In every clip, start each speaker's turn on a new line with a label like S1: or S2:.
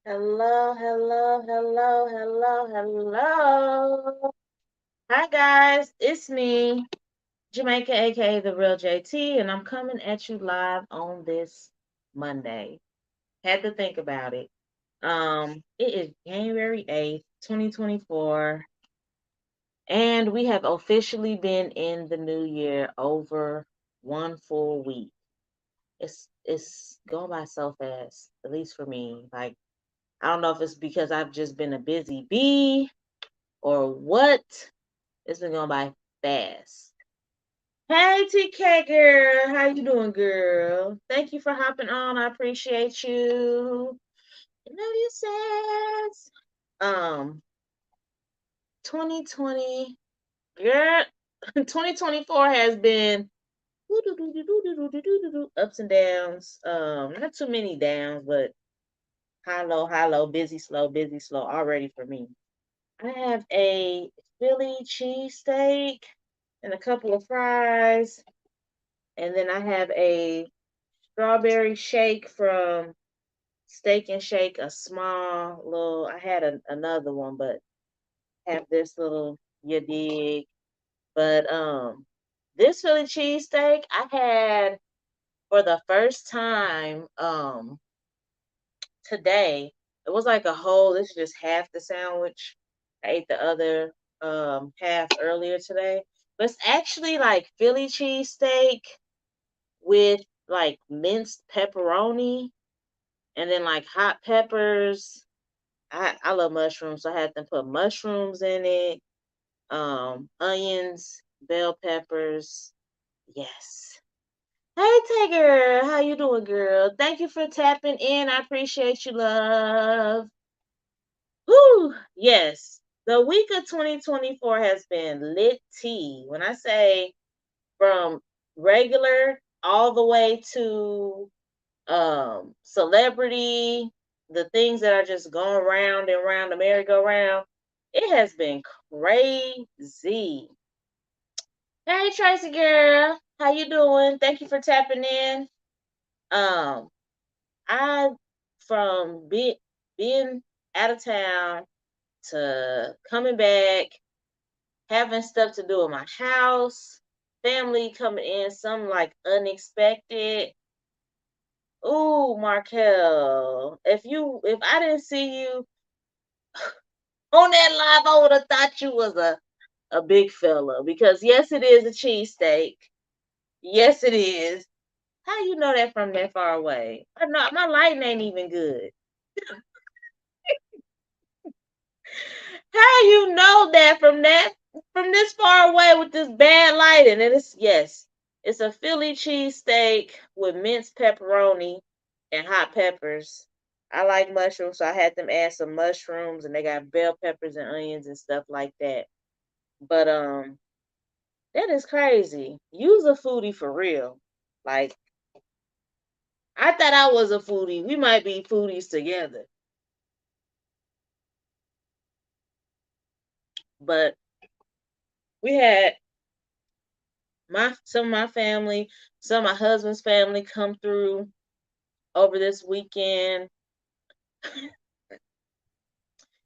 S1: Hello, hello, hello, hello, hello. Hi guys, it's me, Jamaica, aka the real JT, and I'm coming at you live on this Monday. Had to think about it. It is January 8th, 2024, and we have officially been in the new year over one full week. It's going by so fast, at least for me. Like I don't know if it's because I've just been a busy bee or what. It's been going by fast. Hey TK girl, how you doing, girl? Thank you for hopping on. I appreciate you. I know you says 2020 girl 2024 has been ups and downs. Not too many downs, but high low, busy slow already for me. I have a Philly cheesesteak and a couple of fries. And then I have a strawberry shake from Steak and Shake, a small little. I had another one, but have this little, you dig. But this Philly cheesesteak I had for the first time today. It was like a whole, this is just half the sandwich. I ate the other half earlier today. But it's actually like Philly cheesesteak with like minced pepperoni and then like hot peppers. I love mushrooms, so I had them put mushrooms in it, onions, bell peppers. Yes. Hey Tay girl, how you doing, girl? Thank you for tapping in. I appreciate you, love. Whew, yes. The week of 2024 has been lit tea. When I say from regular all the way to celebrity, the things that are just going round and round the merry-go-round, it has been crazy. Hey Tracy girl, how you doing? Thank you for tapping in. Um, I from being out of town to coming back, having stuff to do in my house, family coming in, some like unexpected. Ooh, Markel, if I didn't see you on that live, I would have thought you was a big fella because yes, it is a cheesesteak. Yes, it is. How you know that from that far away? I know my lighting ain't even good. How you know that from this far away with this bad lighting? And it's yes, it's a Philly cheesesteak with minced pepperoni and hot peppers. I like mushrooms, so I had them add some mushrooms, and they got bell peppers and onions and stuff like that. But that is crazy. You's a foodie for real. Like I thought I was a foodie. We might be foodies together. But we had my some of my family, some of my husband's family come through over this weekend, and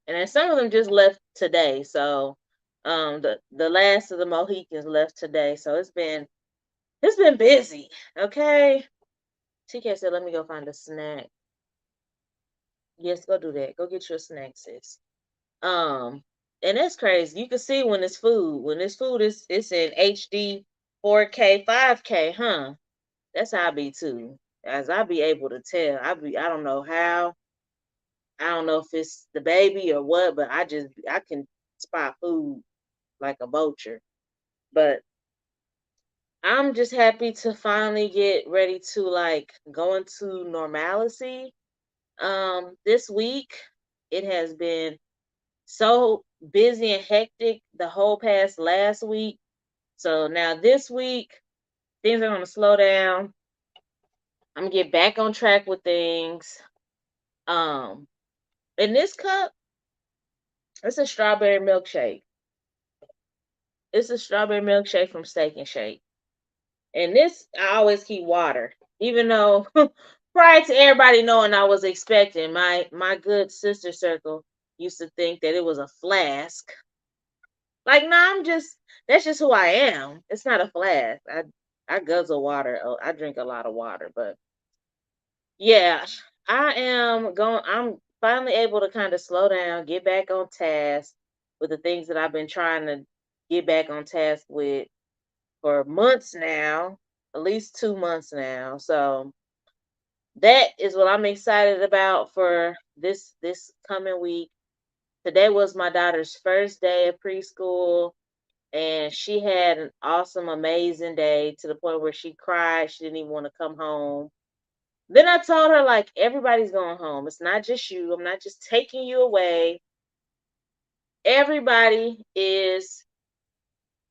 S1: then some of them just left today. So, the last of the Mohicans left today. So it's been busy. Okay. TK said, "Let me go find a snack." Yes, go do that. Go get your snack, sis. Um, and that's crazy. You can see when it's food. When it's food, it's in HD, 4K, 5K, huh? That's how I be too. As I be able to tell, I don't know how. I don't know if it's the baby or what, but I can spot food like a vulture. But I'm just happy to finally get ready to like go into normalcy. This week it has been so busy and hectic the whole past last week. So now this week things are gonna slow down. I'm gonna get back on track with things. Um, in this cup, it's a strawberry milkshake. It's a strawberry milkshake from Steak and Shake. And this, I always keep water, even though prior to everybody knowing I was expecting, my good sister circle used to think that it was a flask. Like, nah, that's just who I am. It's not a flask. I guzzle water. I drink a lot of water, but yeah, I'm finally able to kind of slow down, get back on task with the things that I've been trying to get back on task with for months now, at least 2 months now. So that is what I'm excited about for this coming week. Today was my daughter's first day of preschool, and she had an awesome, amazing day to the point where she cried. She didn't even want to come home. Then I told her, like, everybody's going home. It's not just you. I'm not just taking you away. Everybody is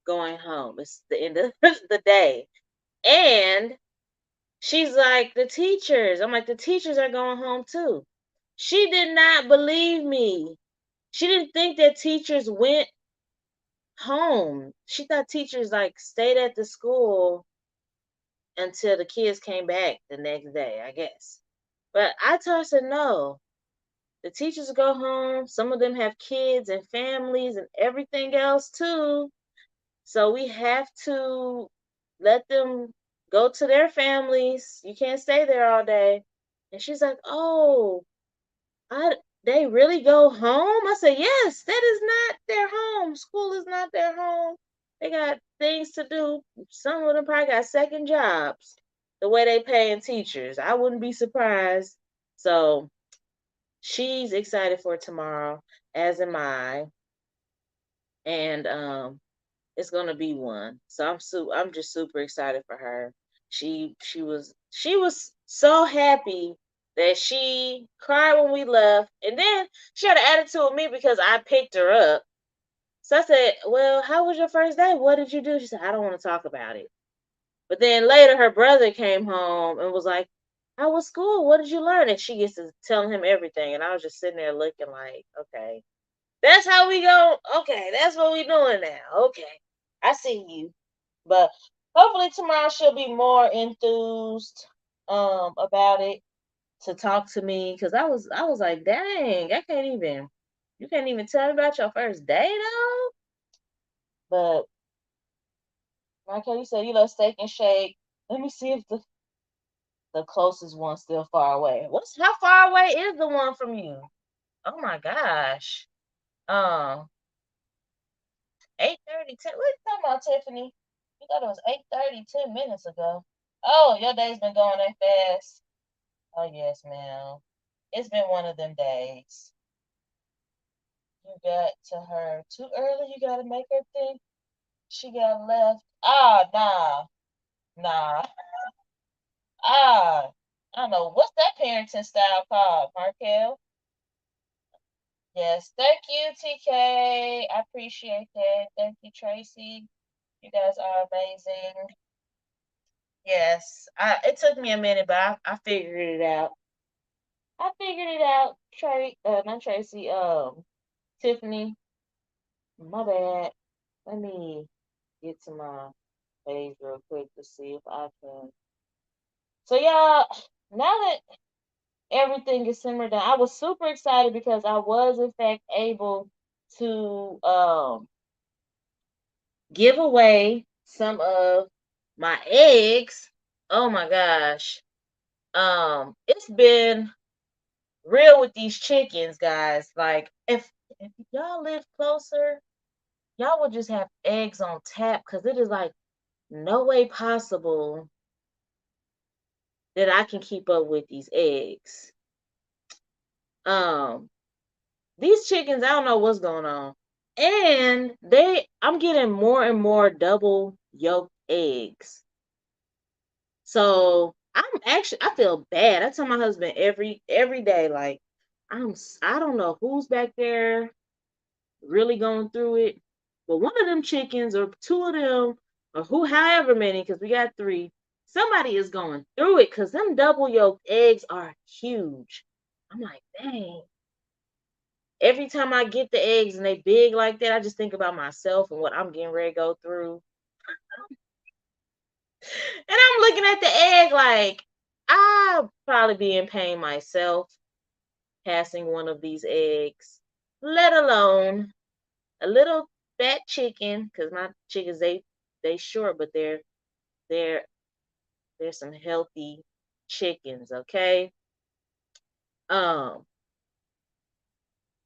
S1: going home. It's the end of the day. And she's like, the teachers. I'm like, the teachers are going home too. She did not believe me. She didn't think that teachers went home. She thought teachers like stayed at the school until the kids came back the next day, I guess. But I told her, I said, no, the teachers go home. Some of them have kids and families and everything else too. So we have to let them go to their families. You can't stay there all day. And she's like, oh, I they really go home? I said, yes, that is not their home. School is not their home. They got things to do. Some of them probably got second jobs. The way they paying teachers, I wouldn't be surprised. So she's excited for tomorrow, as am I, and it's gonna be one. So I'm just super excited for her. She was so happy that she cried when we left, and then she had an attitude with me because I picked her up. So I said, "Well, how was your first day? What did you do?" She said, "I don't want to talk about it." But then later, her brother came home and was like, "How was school? What did you learn?" And she gets to telling him everything, and I was just sitting there looking like, "Okay, that's how we go. Okay, that's what we doing now. Okay, I see you." But hopefully tomorrow she'll be more enthused about it to talk to me, because I was like, dang, I can't even you can't even tell me about your first day though. But like how you said, you love Steak and Shake. Let me see if the closest one's still far away. How far away is the one from you? Oh my gosh. Um 8:30, 10. What you talking about, Tiffany? You thought it was 8:30, 10 minutes ago. Oh, your day's been going that fast. Oh, yes, ma'am. It's been one of them days. You got to her too early. You got to make her think she got left. Ah, nah, nah. Ah, I don't know. What's that parenting style called, Markel? Yes, thank you, TK. I appreciate that. Thank you, Tracy. You guys are amazing. Yes, it took me a minute, but I figured it out. I figured it out. Not Tracy. Tiffany. My bad. Let me get to my page real quick to see if I can. So y'all, now that everything is simmered down, I was super excited because I was in fact able to give away some of my eggs. Oh my gosh. It's been real with these chickens, guys. Like, if y'all live closer, y'all would just have eggs on tap, because it is like no way possible that I can keep up with these eggs. Um, these chickens, I don't know what's going on. And I'm getting more and more double yolk eggs. So I feel bad. I tell my husband every day, like, I don't know who's back there really going through it. But one of them chickens, or two of them, or however many, because we got three, somebody is going through it, because them double yolk eggs are huge. I'm like, dang. Every time I get the eggs and they big like that, I just think about myself and what I'm getting ready to go through. And I'm looking at the egg like, I'll probably be in pain myself passing one of these eggs, let alone a little fat chicken, because my chickens they short, but they're they're some healthy chickens, okay? Um,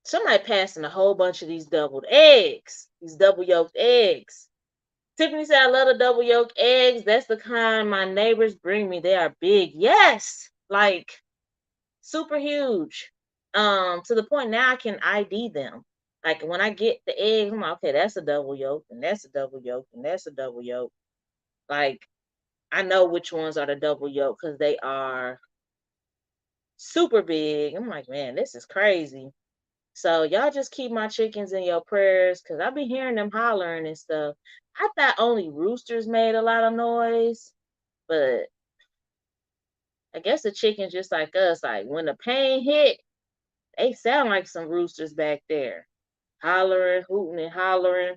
S1: Somebody passing a whole bunch of these doubled eggs, these double yolked eggs. Tiffany said, I love the double yolk eggs. That's the kind my neighbors bring me. They are big. Yes, like super huge. To the point now I can ID them. Like when I get the eggs, I'm like, okay, that's a double yolk, and that's a double yolk, and that's a double yolk. Like I know which ones are the double yolk because they are super big. I'm like, man, this is crazy. So y'all just keep my chickens in your prayers because I be hearing them hollering and stuff. I thought only roosters made a lot of noise, but I guess the chickens just like us, like when the pain hit, they sound like some roosters back there. Hollering, hooting and hollering.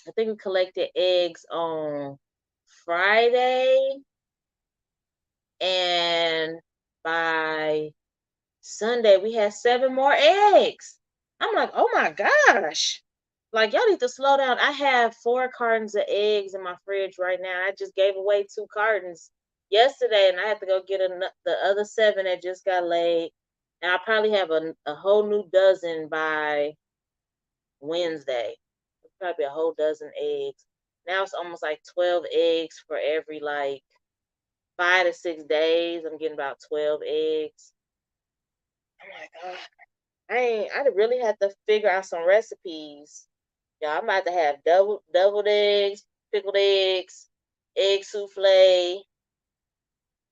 S1: I think we collected eggs on Friday, and by Sunday we had 7 more eggs. I'm like, oh my gosh. Like y'all need to slow down. I have 4 cartons of eggs in my fridge right now. I just gave away 2 cartons yesterday, and I have to go get the other 7 that just got laid. And I'll probably have a whole new dozen by Wednesday. Probably a whole dozen eggs. Now it's almost like 12 eggs for every like 5 to 6 days. I'm getting about 12 eggs. Oh my god. I really had to figure out some recipes. Yeah, I'm about to have deviled eggs, pickled eggs, egg souffle.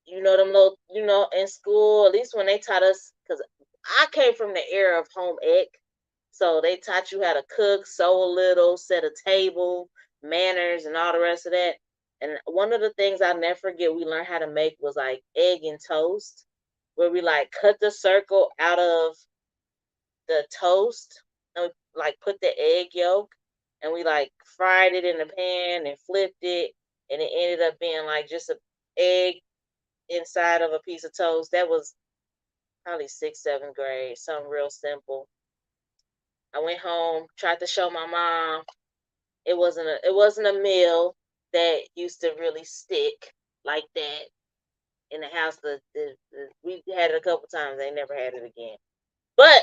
S1: You know them little, in school, at least when they taught us, because I came from the era of home ec, so they taught you how to cook, sew a little, set a table, manners, and all the rest of that. And one of the things I'll never forget we learned how to make was like egg and toast, where we like cut the circle out of the toast and we like put the egg yolk and we like fried it in the pan and flipped it, and it ended up being like just a egg inside of a piece of toast. That was probably sixth, seventh grade, something real simple. I went home, tried to show my mom. It wasn't a meal that used to really stick like that in the house. We had it a couple times. They never had it again. But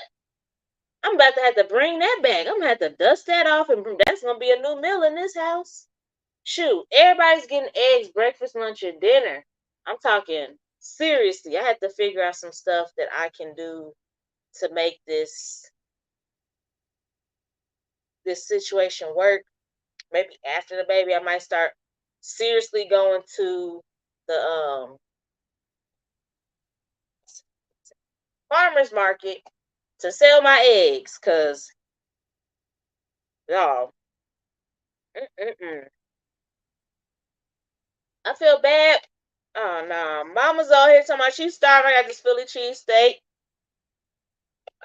S1: I'm about to have to bring that back. I'm gonna have to dust that off, and that's gonna be a new meal in this house. Shoot, everybody's getting eggs, breakfast, lunch, and dinner. I'm talking seriously. I had to figure out some stuff that I can do to make this situation work. Maybe after the baby, I might start seriously going to the farmers market to sell my eggs, cause y'all, mm-mm-mm. I feel bad. Oh no, Mama's out here talking about she's starving. I got this Philly cheesesteak.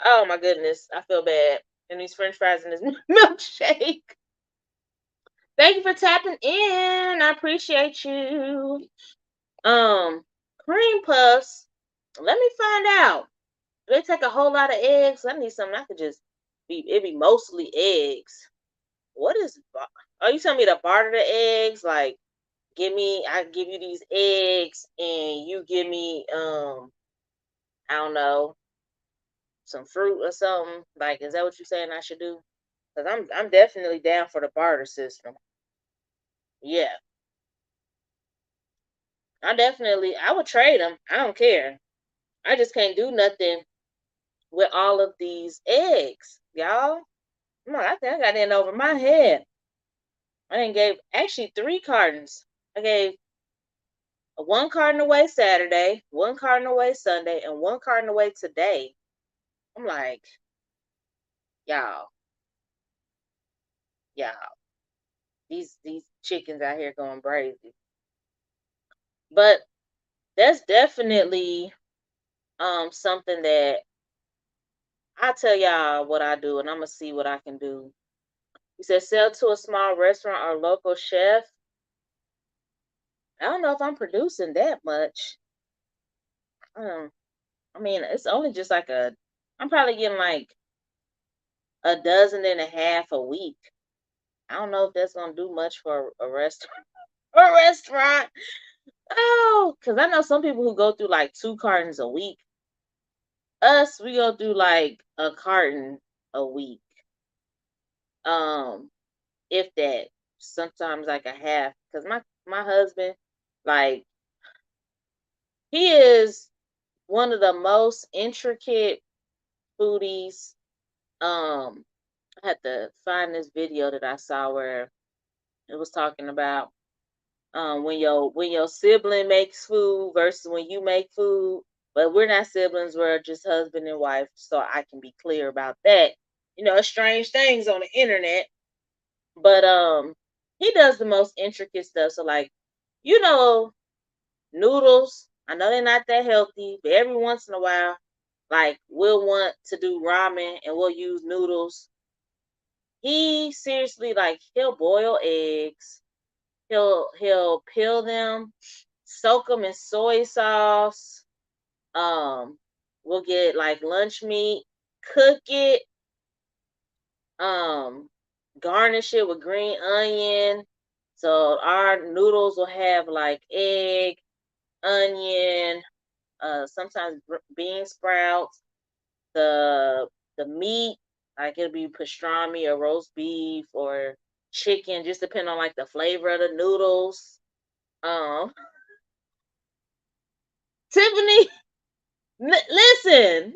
S1: Oh my goodness, I feel bad. And these French fries and this milkshake. Thank you for tapping in. I appreciate you. Cream puffs. Let me find out. Do they take a whole lot of eggs? I need something I could just be. It be mostly eggs. What is? Are you telling me to barter the eggs? Like, I give you these eggs, and you give me I don't know, some fruit or something. Like, is that what you're saying I should do? Because I'm definitely down for the barter system. Yeah, I would trade them. I don't care. I just can't do nothing with all of these eggs, y'all. Come on, I think I got in over my head. I didn't gave actually 3 cartons. I gave 1 carton away Saturday, 1 carton away Sunday, and 1 carton away today. I'm like, y'all, y'all, these chickens out here going crazy. But that's definitely something that I tell y'all what I do, and I'm gonna see what I can do. You said sell to a small restaurant or local chef. I don't know if I'm producing that much. I mean, it's only just like I'm probably getting like a dozen and a half a week. I don't know if that's gonna do much for a restaurant. A restaurant. Oh, because I know some people who go through like 2 cartons a week. Us, we go through like a carton a week. Um, if that. Sometimes like a half. Because my husband, like, he is one of the most intricate foodies. I had to find this video that I saw where it was talking about when your sibling makes food versus when you make food. But we're not siblings, we're just husband and wife, so I can be clear about that. Strange things on the internet. But he does the most intricate stuff. So like, you know, noodles, I know they're not that healthy, but every once in a while, like we'll want to do ramen and we'll use noodles. He seriously, like, he'll boil eggs. He'll peel them, soak them in soy sauce. Um, we'll get like lunch meat, cook it, um, garnish it with green onion. So our noodles will have like egg, onion, sometimes bean sprouts, the meat, like it'll be pastrami or roast beef or chicken, just depending on like the flavor of the noodles. Um, Tiffany, listen,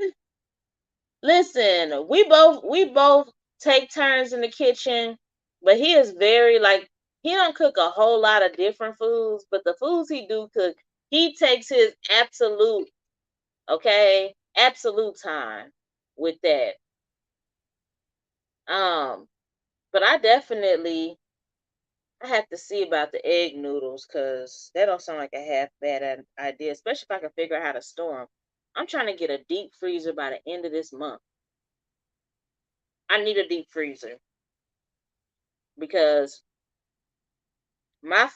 S1: listen. We both take turns in the kitchen, but he is very like he don't cook a whole lot of different foods, but the foods he do cook, he takes his absolute time with that. Um, but I have to see about the egg noodles because that don't sound like a half bad idea, especially if I can figure out how to store them. I'm trying to get a deep freezer by the end of this month. I need a deep freezer because my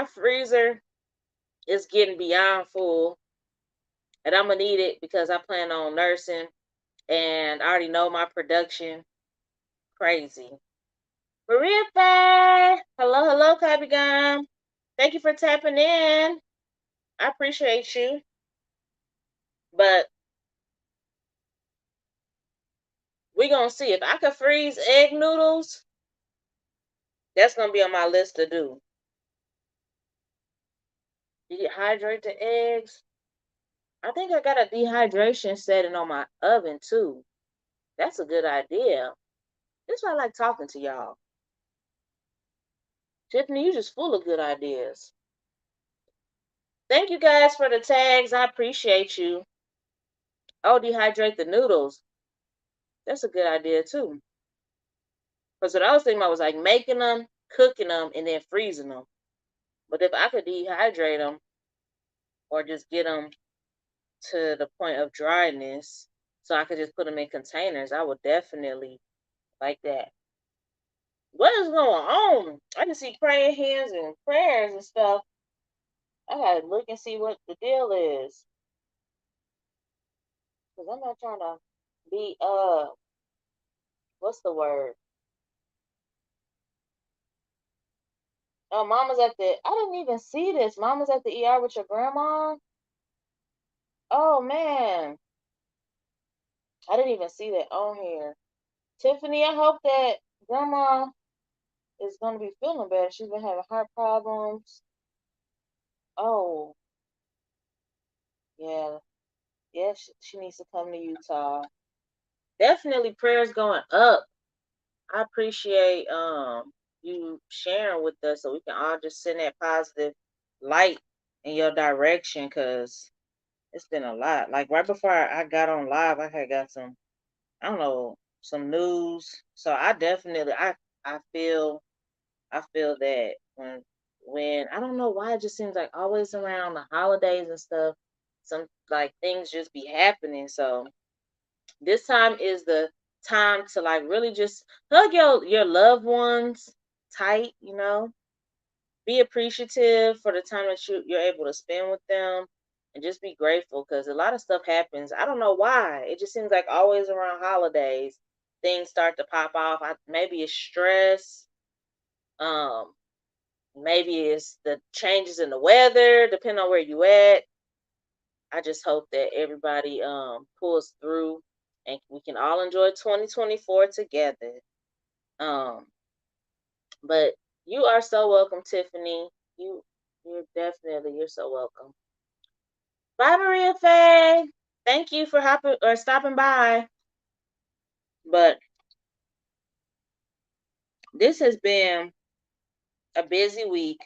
S1: freezer is getting beyond full, and I'm gonna need it because I plan on nursing, and I already know my production crazy. Maria Faye! Hello, hello, Copy Gum. Thank you for tapping in. I appreciate you. But we're gonna see if I can freeze egg noodles. That's gonna be on my list to do. Dehydrate the eggs. I think I got a dehydration setting on my oven too. That's a good idea. That's why I like talking to y'all. Tiffany, you just full of good ideas. Thank you guys for the tags. I appreciate you. Oh, dehydrate the noodles. That's a good idea too. Because what I was thinking about was like making them, cooking them, and then freezing them. But if I could dehydrate them or just get them to the point of dryness so I could just put them in containers, I would definitely like that. What is going on? I can see praying hands and prayers and stuff. I gotta look and see what the deal is. Because I'm not trying to be, what's the word? Oh, I didn't even see this. Mama's at the ER with your grandma? Oh, man. I didn't even see that on here. Tiffany, I hope that grandma is going to be feeling better. She's been having heart problems. Oh, yeah. Yeah, she needs to come to Utah. Definitely prayers going up. I appreciate you sharing with us so we can all just send that positive light in your direction because it's been a lot. Like right before I got on live, I had got some, I don't know, some news. So I definitely I feel that when I don't know why it just seems like always around the holidays and stuff, some like things just be happening. So this time is the time to like really just hug your loved ones tight. Be appreciative for the time that you're able to spend with them. and just be grateful because a lot of stuff happens. I don't know why. It just seems like always around holidays things start to pop off. Maybe it's stress. Um, maybe it's the changes in the weather, depending on where you at. I just hope that everybody pulls through and we can all enjoy 2024 together. Um, but you are so welcome, Tiffany. You you're so welcome. Bye, Maria Faye. Thank you for hopping or stopping by. But this has been a busy week.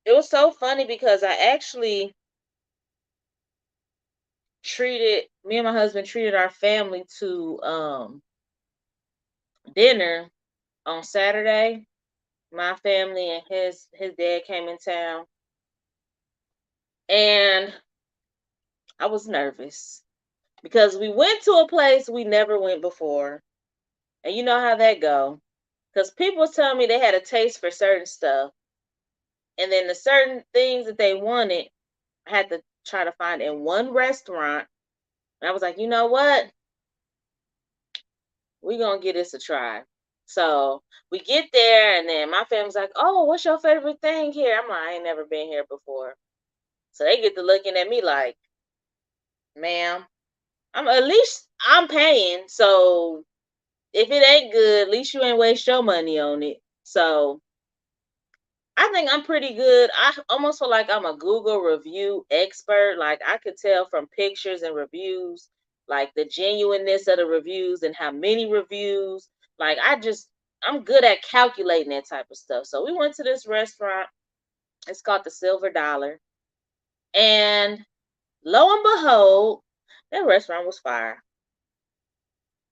S1: It was so funny because I actually me and my husband treated our family to dinner on Saturday. My family and his dad came in town, and I was nervous because we went to a place we never went before, and you know how that go. Because people was telling me they had a taste for certain stuff, and then the certain things that they wanted, I had to try to find in one restaurant. And I was like, you know what? We're gonna give this a try. So we get there, and then my family's like, "Oh, what's your favorite thing here?" I'm like, "I ain't never been here before." So they get to looking at me like, "Ma'am, at least I'm paying. So if it ain't good, at least you ain't waste your money on it." So I think I'm pretty good. I almost feel like I'm a Google review expert. Like I could tell from pictures and reviews, like the genuineness of the reviews and how many reviews. Like I'm good at calculating that type of stuff. So we went to this restaurant. It's called the Silver Dollar. And lo and behold, that restaurant was fire.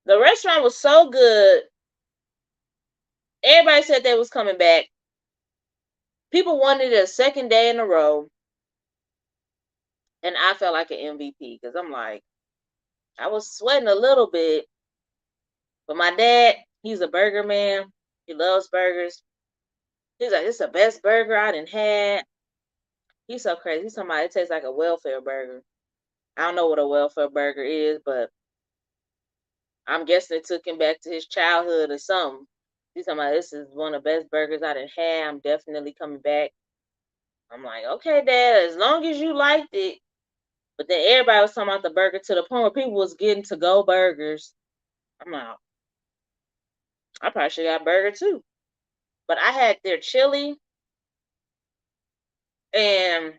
S1: The restaurant was so good. Everybody said they was coming back. People wanted it a second day in a row. And I felt like an MVP because I'm like, I was sweating a little bit. But my dad, he's a burger man. He loves burgers. He's like, it's the best burger I done had. He's so crazy. He's talking about it tastes like a welfare burger. I don't know what a welfare burger is, but I'm guessing it took him back to his childhood or something. He's talking about this is one of the best burgers I done had. I'm definitely coming back. I'm like, okay, Dad, as long as you liked it. But then everybody was talking about the burger to the point where people was getting to go burgers. I'm like, I probably should have got a burger too. But I had their chili and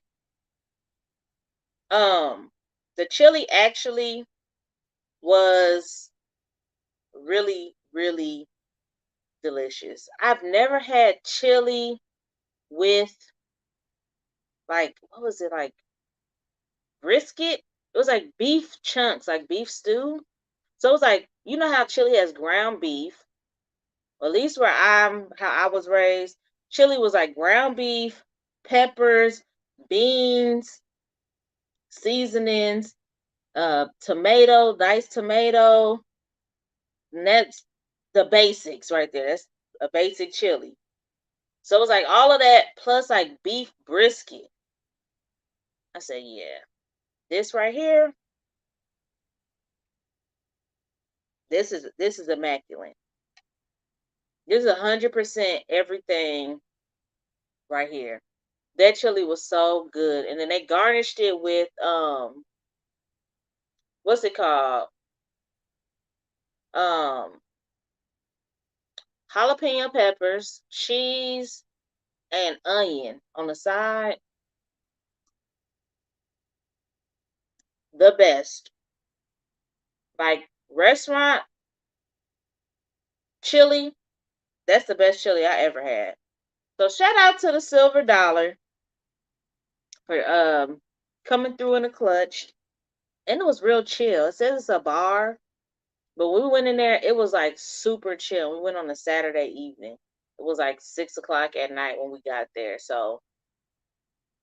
S1: the chili actually was really, really delicious. I've never had chili with like what was it like brisket? It was like beef chunks, like beef stew. So it was like you know how chili has ground beef. At least how I was raised, chili was like ground beef, peppers, beans, seasonings, tomato, diced tomato. And that's the basics right there. That's a basic chili. So it was like all of that plus like beef brisket. I said, yeah, this right here, this is immaculate. This is 100% everything right here. That chili was so good, and then they garnished it with what's it called? Um, jalapeno peppers, cheese, and onion on the side. The best. Like restaurant chili, that's the best chili I ever had. So shout out to the Silver Dollar for coming through in the clutch. And it was real chill. It says it's a bar, but when we went in there, it was like super chill. We went on a Saturday evening. It was like 6 o'clock at night when we got there. So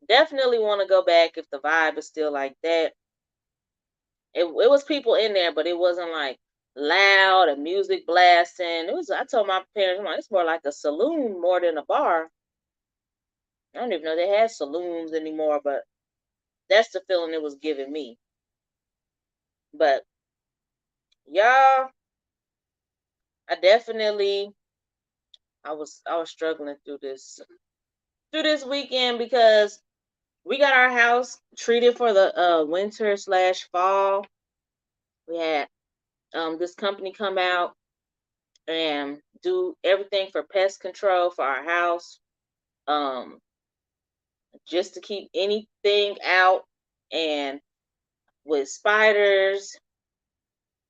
S1: definitely want to go back if the vibe is still like that. It was people in there, but it wasn't like loud and music blasting. It was. I told my parents, I'm like, it's more like a saloon more than a bar. I don't even know they had saloons anymore, but That's the feeling it was giving me. But y'all, I definitely I was struggling through this weekend because we got our house treated for the winter/fall. We had this company come out and do everything for pest control for our house. Um, just to keep anything out, and with spiders,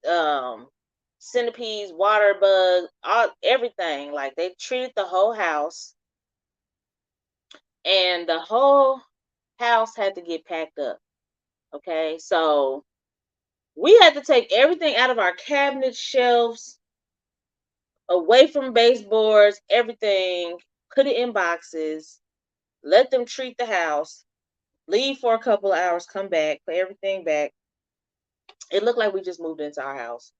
S1: um, centipedes, water bugs, all everything. Like they treated the whole house, and the whole house had to get packed up. Okay, so we had to take everything out of our cabinet shelves, away from baseboards, everything, put it in boxes, let them treat the house, leave for a couple of hours, come back, put everything back. It looked like we just moved into our house.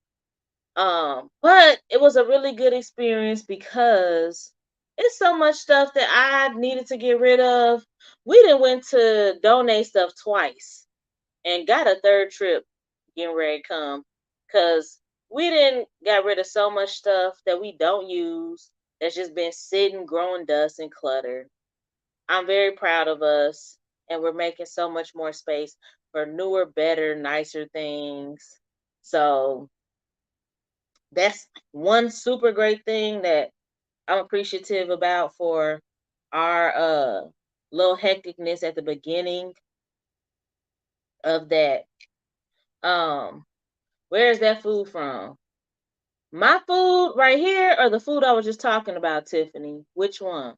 S1: But it was a really good experience because it's so much stuff that I needed to get rid of. We done went to donate stuff twice and got a third trip getting ready to come because we didn't got rid of so much stuff that we don't use that's just been sitting, growing dust and clutter. I'm very proud of us, and we're making so much more space for newer, better, nicer things. So that's one super great thing that I'm appreciative about for our little hecticness at the beginning of that. Um, where is that food from? My food right here, or the food I was just talking about, Tiffany? Which one?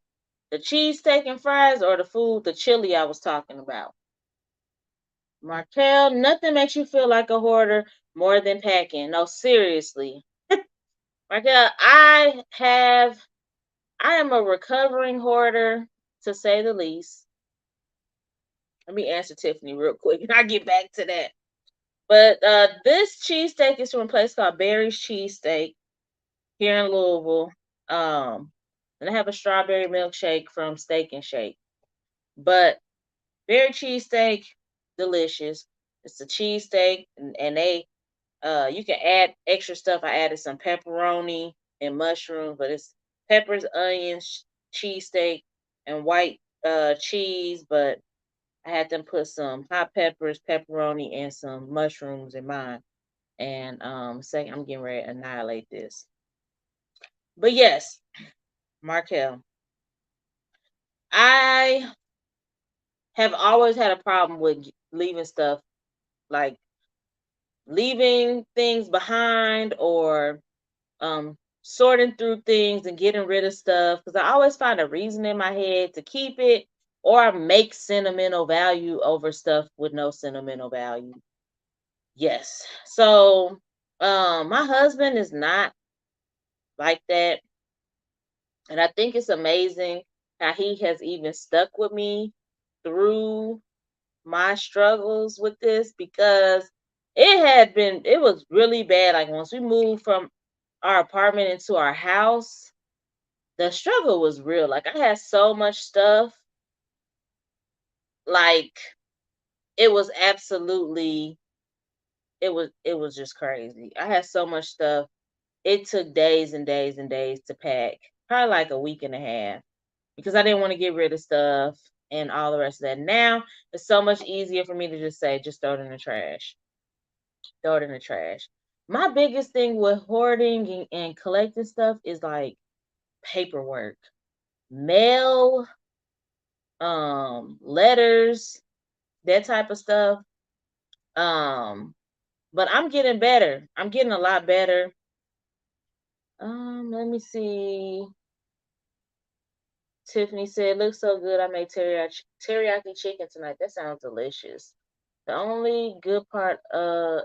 S1: The cheesesteak and fries, or the chili I was talking about? Markel, nothing makes you feel like a hoarder more than packing. No, seriously. Markel, I am a recovering hoarder, to say the least. Let me answer Tiffany real quick and I'll get back to that. But this cheesesteak is from a place called Barry's Cheesesteak here in Louisville. Um, and I have a strawberry milkshake from Steak and Shake. But Barry Cheesesteak, delicious. It's a cheesesteak, and they you can add extra stuff. I added some pepperoni and mushrooms, but it's peppers, onions, cheesesteak, and white cheese. But I had them put some hot peppers, pepperoni, and some mushrooms in mine. And second, I'm getting ready to annihilate this. But yes, Markel, I have always had a problem with leaving stuff, like leaving things behind, or sorting through things and getting rid of stuff, because I always find a reason in my head to keep it or make sentimental value over stuff with no sentimental value. Yes. So my husband is not like that. And I think it's amazing how he has even stuck with me through my struggles with this, because it was really bad. Like once we moved from our apartment into our house, the struggle was real. Like I had so much stuff, like it was absolutely it was just crazy. I had so much stuff. It took days and days and days to pack. Probably like a week and a half, because I didn't want to get rid of stuff and all the rest of that. Now it's so much easier for me to just say, just throw it in the trash. Throw it in the trash. My biggest thing with hoarding and collecting stuff is like paperwork, mail, letters, that type of stuff. Um, but I'm getting better. I'm getting a lot better. Let me see. Tiffany said, "Looks so good. I made teriyaki chicken tonight. That sounds delicious. The only good part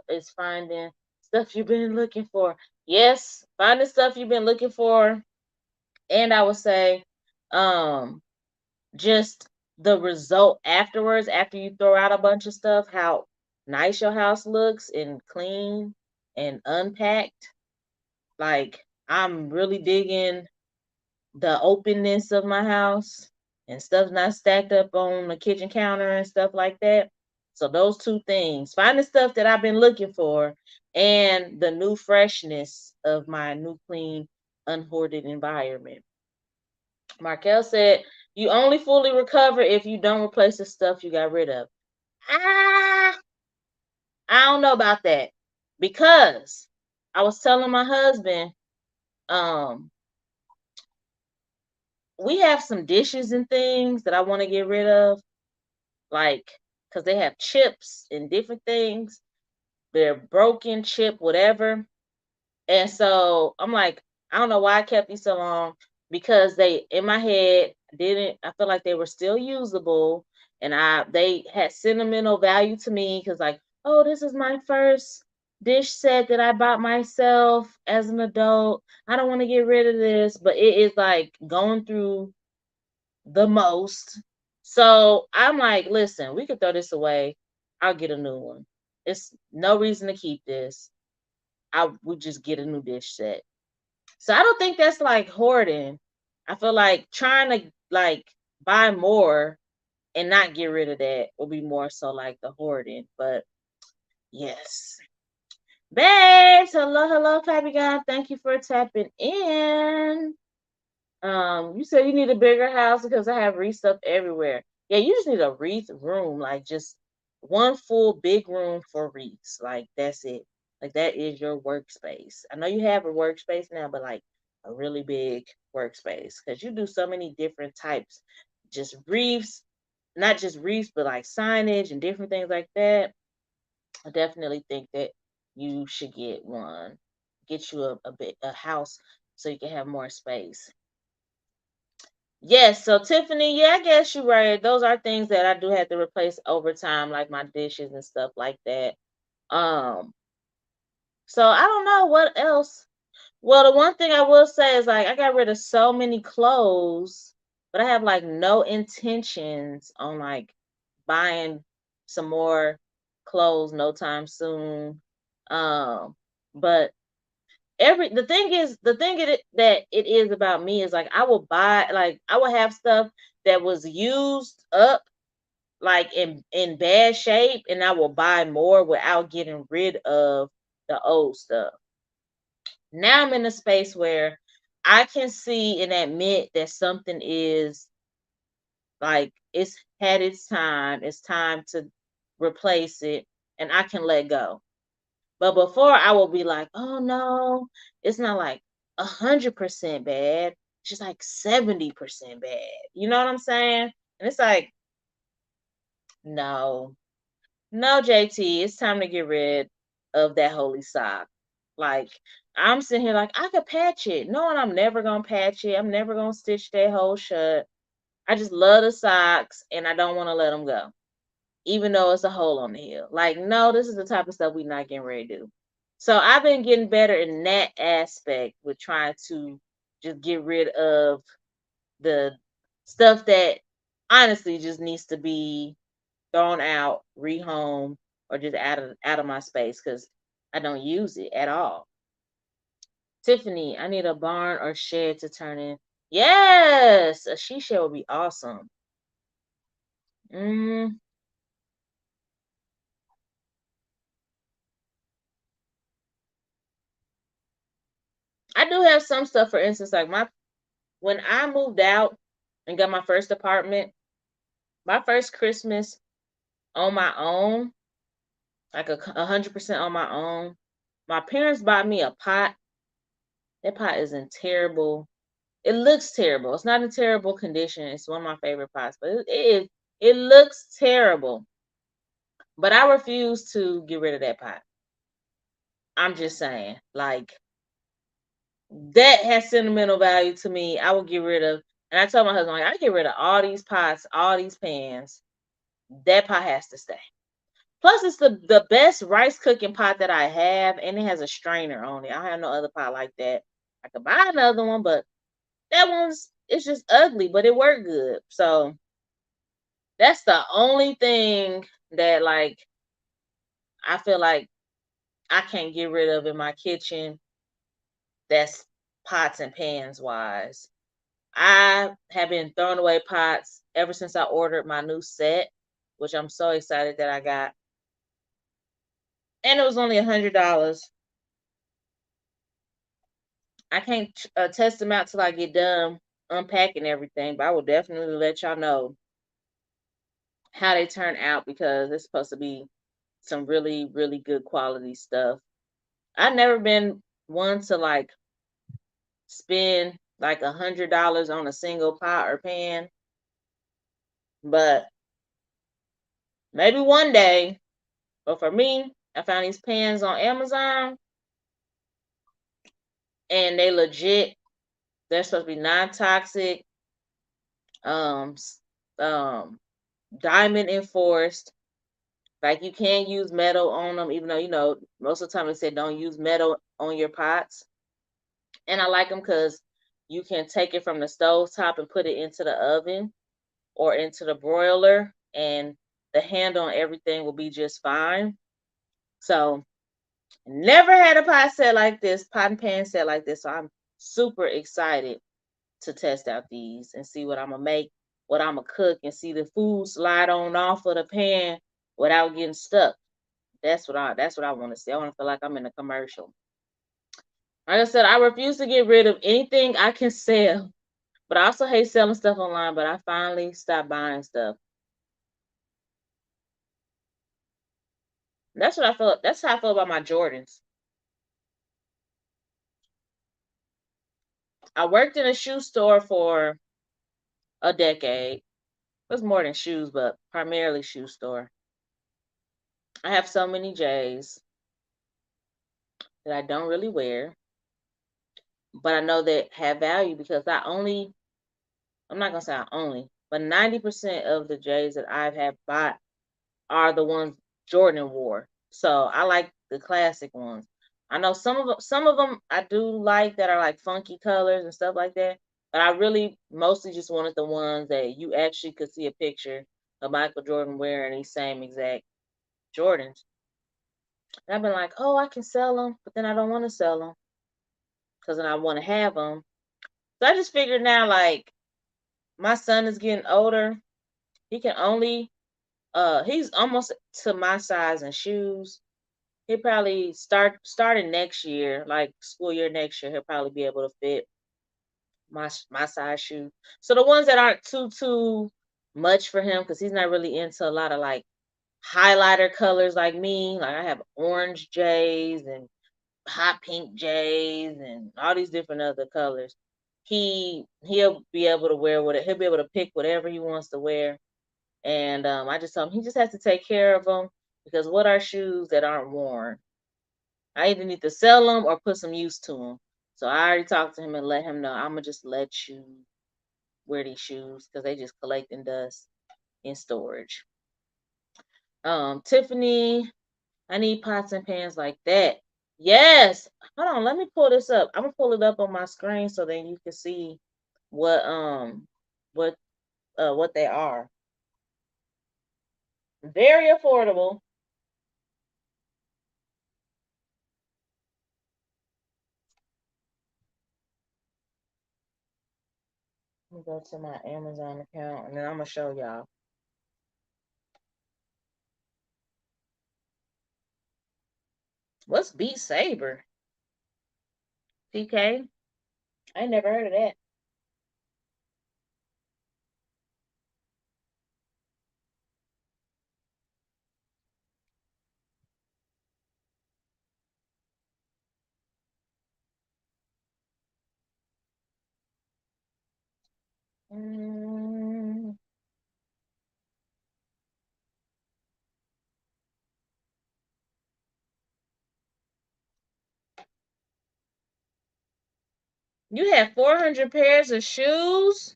S1: is finding stuff you've been looking for. Yes, finding stuff you've been looking for, and I would say, um, just the result afterwards, after you throw out a bunch of stuff, how nice your house looks and clean and unpacked. Like I'm really digging the openness of my house, and stuff not stacked up on the kitchen counter and stuff like that. So those two things, find the stuff that I've been looking for and the new freshness of my new clean, unhoarded environment. Markel said, you only fully recover if you don't replace the stuff you got rid of. Ah, I don't know about that. Because I was telling my husband, um, we have some dishes and things that I want to get rid of, like, because they have chips and different things. They're broken, chip, whatever. And so I'm like, I don't know why I kept these so long because they in my head didn't I feel like they were still usable and they had sentimental value to me because like, oh, this is my first dish set that I bought myself as an adult. I don't want to get rid of this, but it is like going through the most. So I'm like, listen, we could throw this away. I'll get a new one. It's no reason to keep this. I would just get a new dish set. So I don't think that's like hoarding. I feel like trying to like buy more and not get rid of that will be more so like the hoarding. But yes. Babes, hello, hello, Fabi God. Thank you for tapping in. You said you need a bigger house because I have wreath stuff everywhere. Yeah, you just need a wreath room, like just one full big room for wreaths. Like that's it. Like that is your workspace. I know you have a workspace now, but like a really big workspace because you do so many different types, just wreaths, not just wreaths, but like signage and different things like that. I definitely think that you should get one. Get you a house so you can have more space. Yes, so Tiffany, yeah, I guess you're right. Those are things that I do have to replace over time, like my dishes and stuff like that. Um, so I don't know what else. Well, the one thing I will say is like I got rid of so many clothes, but I have like no intentions on like buying some more clothes no time soon. But the thing that it is about me is like I will buy like I will have stuff that was used up like in bad shape and I will buy more without getting rid of the old stuff. Now I'm in a space where I can see and admit that something is like it's had its time, it's time to replace it and I can let go. But before I will be like, oh no, it's not like 100% bad. It's just like 70% bad. You know what I'm saying? And it's like, no, no, JT, it's time to get rid of that holy sock. Like, I'm sitting here like I could patch it, knowing I'm never gonna patch it. I'm never gonna stitch that hole shut. I just love the socks and I don't want to let them go, even though it's a hole on the heel. Like, no, this is the type of stuff we're not getting ready to do. So I've been getting better in that aspect with trying to just get rid of the stuff that honestly just needs to be thrown out, rehomed, or just out of my space because I don't use it at all. Tiffany, I need a barn or shed to turn in. Yes, a she shed would be awesome. Mm, I do have some stuff, for instance, like my when I moved out and got my first apartment, my first Christmas on my own, like 100% on my own, my parents bought me a pot. That pot is in terrible. It looks terrible. It's not in terrible condition. It's one of my favorite pots, but it looks terrible. But I refuse to get rid of that pot. I'm just saying, like that has sentimental value to me. I will get rid of. And I told my husband, like, I get rid of all these pots, all these pans. That pot has to stay. Plus, it's the best rice cooking pot that I have, and it has a strainer on it. I don't have no other pot like that. I could buy another one, but that one's it's just ugly, but it worked good. So that's the only thing that like I feel like I can't get rid of in my kitchen. That's pots and pans wise. I have been throwing away pots ever since I ordered my new set. which I'm so excited that I got. And it was only $100. I can't test them out till I get done unpacking everything, but I will definitely let y'all know how they turn out because it's supposed to be some really, really good quality stuff. I've never been one to like spend like $100 on a single pot or pan, but maybe one day. But for me, I found these pans on Amazon and they legit. They're supposed to be non-toxic, um, um, diamond enforced. Like you can use metal on them, even though most of the time they say don't use metal on your pots. And I like them because you can take it from the stove top and put it into the oven or into the broiler, and the handle on everything will be just fine. So never had a pot and pan set like this. So I'm super excited to test out these and see what I'm gonna make, what I'm gonna cook, and see the food slide on off of the pan without getting stuck. That's what I want to see. I want to feel like I'm in a commercial. Like I said, I refuse to get rid of anything I can sell, but I also hate selling stuff online. But I finally stopped buying stuff. That's what I feel. That's how I feel about my Jordans. I worked in a shoe store for a decade. It was more than shoes, but primarily shoe store. I have so many J's that I don't really wear, but I know that have value because I'm not gonna say I only, but 90% of the J's that I've have bought are the ones Jordan wore. So I like the classic ones. I know some of them I do like that are like funky colors and stuff like that. But I really mostly just wanted the ones that you actually could see a picture of Michael Jordan wearing these same exact Jordans. And I've been like, oh, I can sell them, but then I don't want to sell them because then I want to have them. So I just figured now, like my son is getting older. He can only he's almost to my size in shoes. He'll probably starting next year, like school year next year, he'll probably be able to fit my size shoe. So the ones that aren't too much for him, because he's not really into a lot of like highlighter colors like me. Like I have orange J's and hot pink J's and all these different other colors. He'll be able to wear what he'll be able to pick whatever he wants to wear. And I just told him he just has to take care of them because what are shoes that aren't worn? I either need to sell them or put some use to them. So I already talked to him and let him know I'm gonna just let you wear these shoes because they just collecting dust in storage. Tiffany, I need pots and pans like that. Yes. Hold on, let me pull this up. I'm gonna pull it up on my screen so then you can see what what what they are. Very affordable. Let me go to my Amazon account and then I'm gonna show y'all. What's Beat Saber? PK? I ain't never heard of that. Mm, you have 400 pairs of shoes?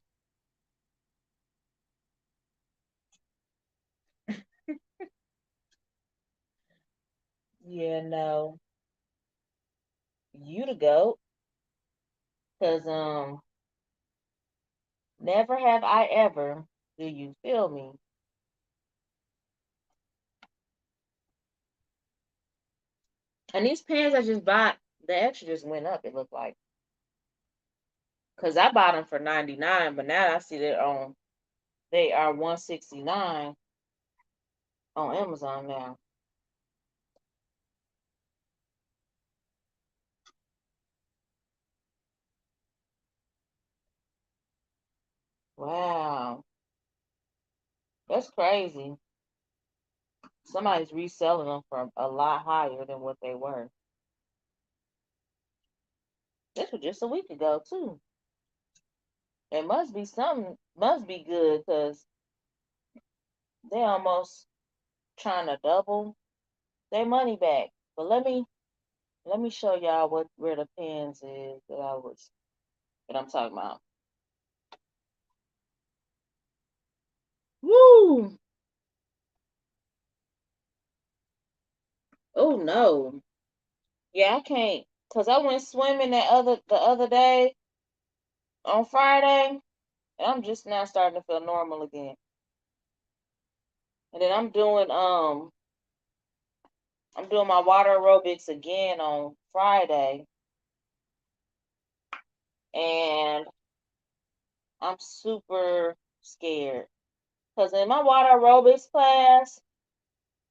S1: Yeah, no. You to go. Cause never have I ever. Do you feel me? And these pants I just bought, the extra just went up, it looked like. Cause I bought them for 99, but now I see they are 169. on Amazon now. Wow, that's crazy. Somebody's reselling them for a lot higher than what they were. This was just a week ago too. It must be something, must be good because they almost trying to double their money back. But let me show y'all where the pens is that I'm talking about. Woo! Oh no. Yeah, I can't. Cause I went swimming the other day on Friday, and I'm just now starting to feel normal again. And then I'm doing my water aerobics again on Friday, and I'm super scared. Cause in my water aerobics class,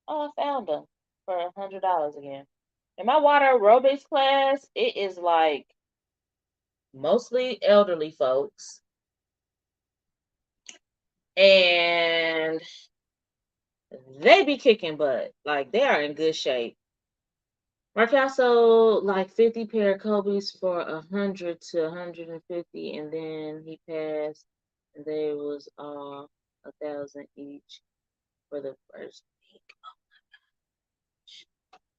S1: oh, I found them for $100 again. In my water aerobics class, it is like mostly elderly folks, and they be kicking butt. Like they are in good shape. Markel sold like 50 pair of Kobe's for 100 to 150, and then he passed, and they was 1,000 each for the first week.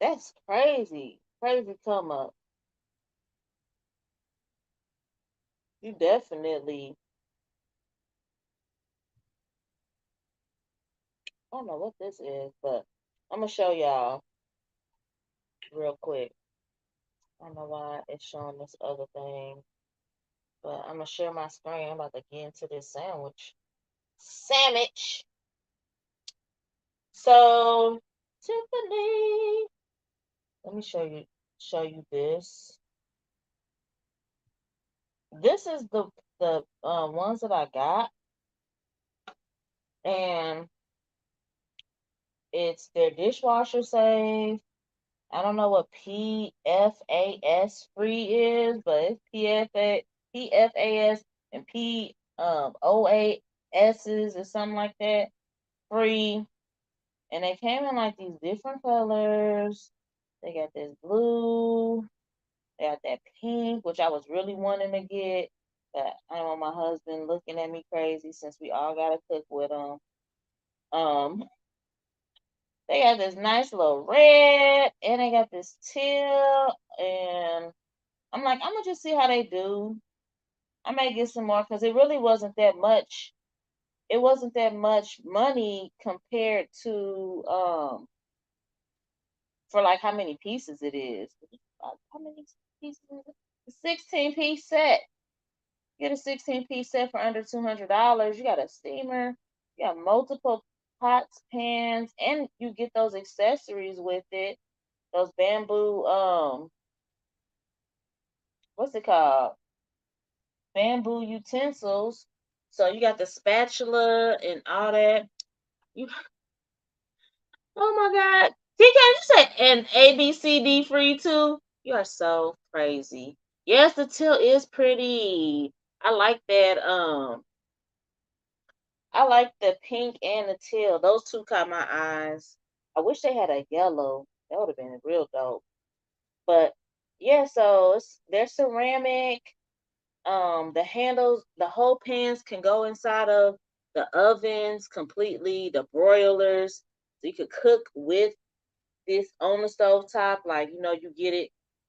S1: That's crazy. Crazy come up. You definitely, I don't know what this is, but I'm gonna show y'all real quick. I don't know why it's showing this other thing, but I'm gonna share my screen. I'm about to get into this sandwich. Sandwich. So, Tiffany, let me show you this. This is the ones that I got, and it's their dishwasher safe. I don't know what PFAS free is, but it's PFAS and OAS's or something like that free. And they came in like these different colors. They got this blue, they got that pink, which I was really wanting to get, but I don't want my husband looking at me crazy since we all gotta cook with him. Um, they got this nice little red, and they got this teal, and I'm like, I'm gonna just see how they do. I may get some more because it really wasn't that much. It wasn't that much money compared to for like how many pieces it is. How many pieces is it? A 16-piece set. Get a 16-piece set for under $200. You got a steamer. You got multiple pots, pans, and you get those accessories with it. Those bamboo what's it called? Bamboo utensils. So you got the spatula and all that. You Oh my God. TK, you said and ABCD free too? You are so crazy. Yes, the teal is pretty. I like that. I like the pink and the teal. Those two caught my eyes. I wish they had a yellow. That would have been real dope. But yeah, so they're ceramic. The handles, the whole pans can go inside of the ovens completely, the broilers. So you could cook with this on the stove top, like you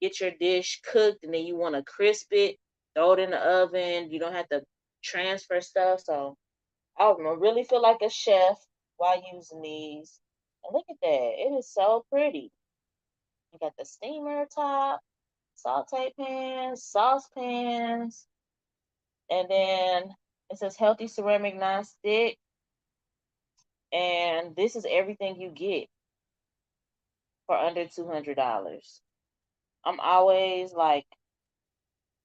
S1: get your dish cooked, and then you want to crisp it, throw it in the oven. You don't have to transfer stuff. So I would really feel like a chef while using these. And look at that. It is so pretty. You got the steamer top, saute pans, saucepans, and then it says healthy ceramic non-stick. And this is everything you get for under $200. I'm always like,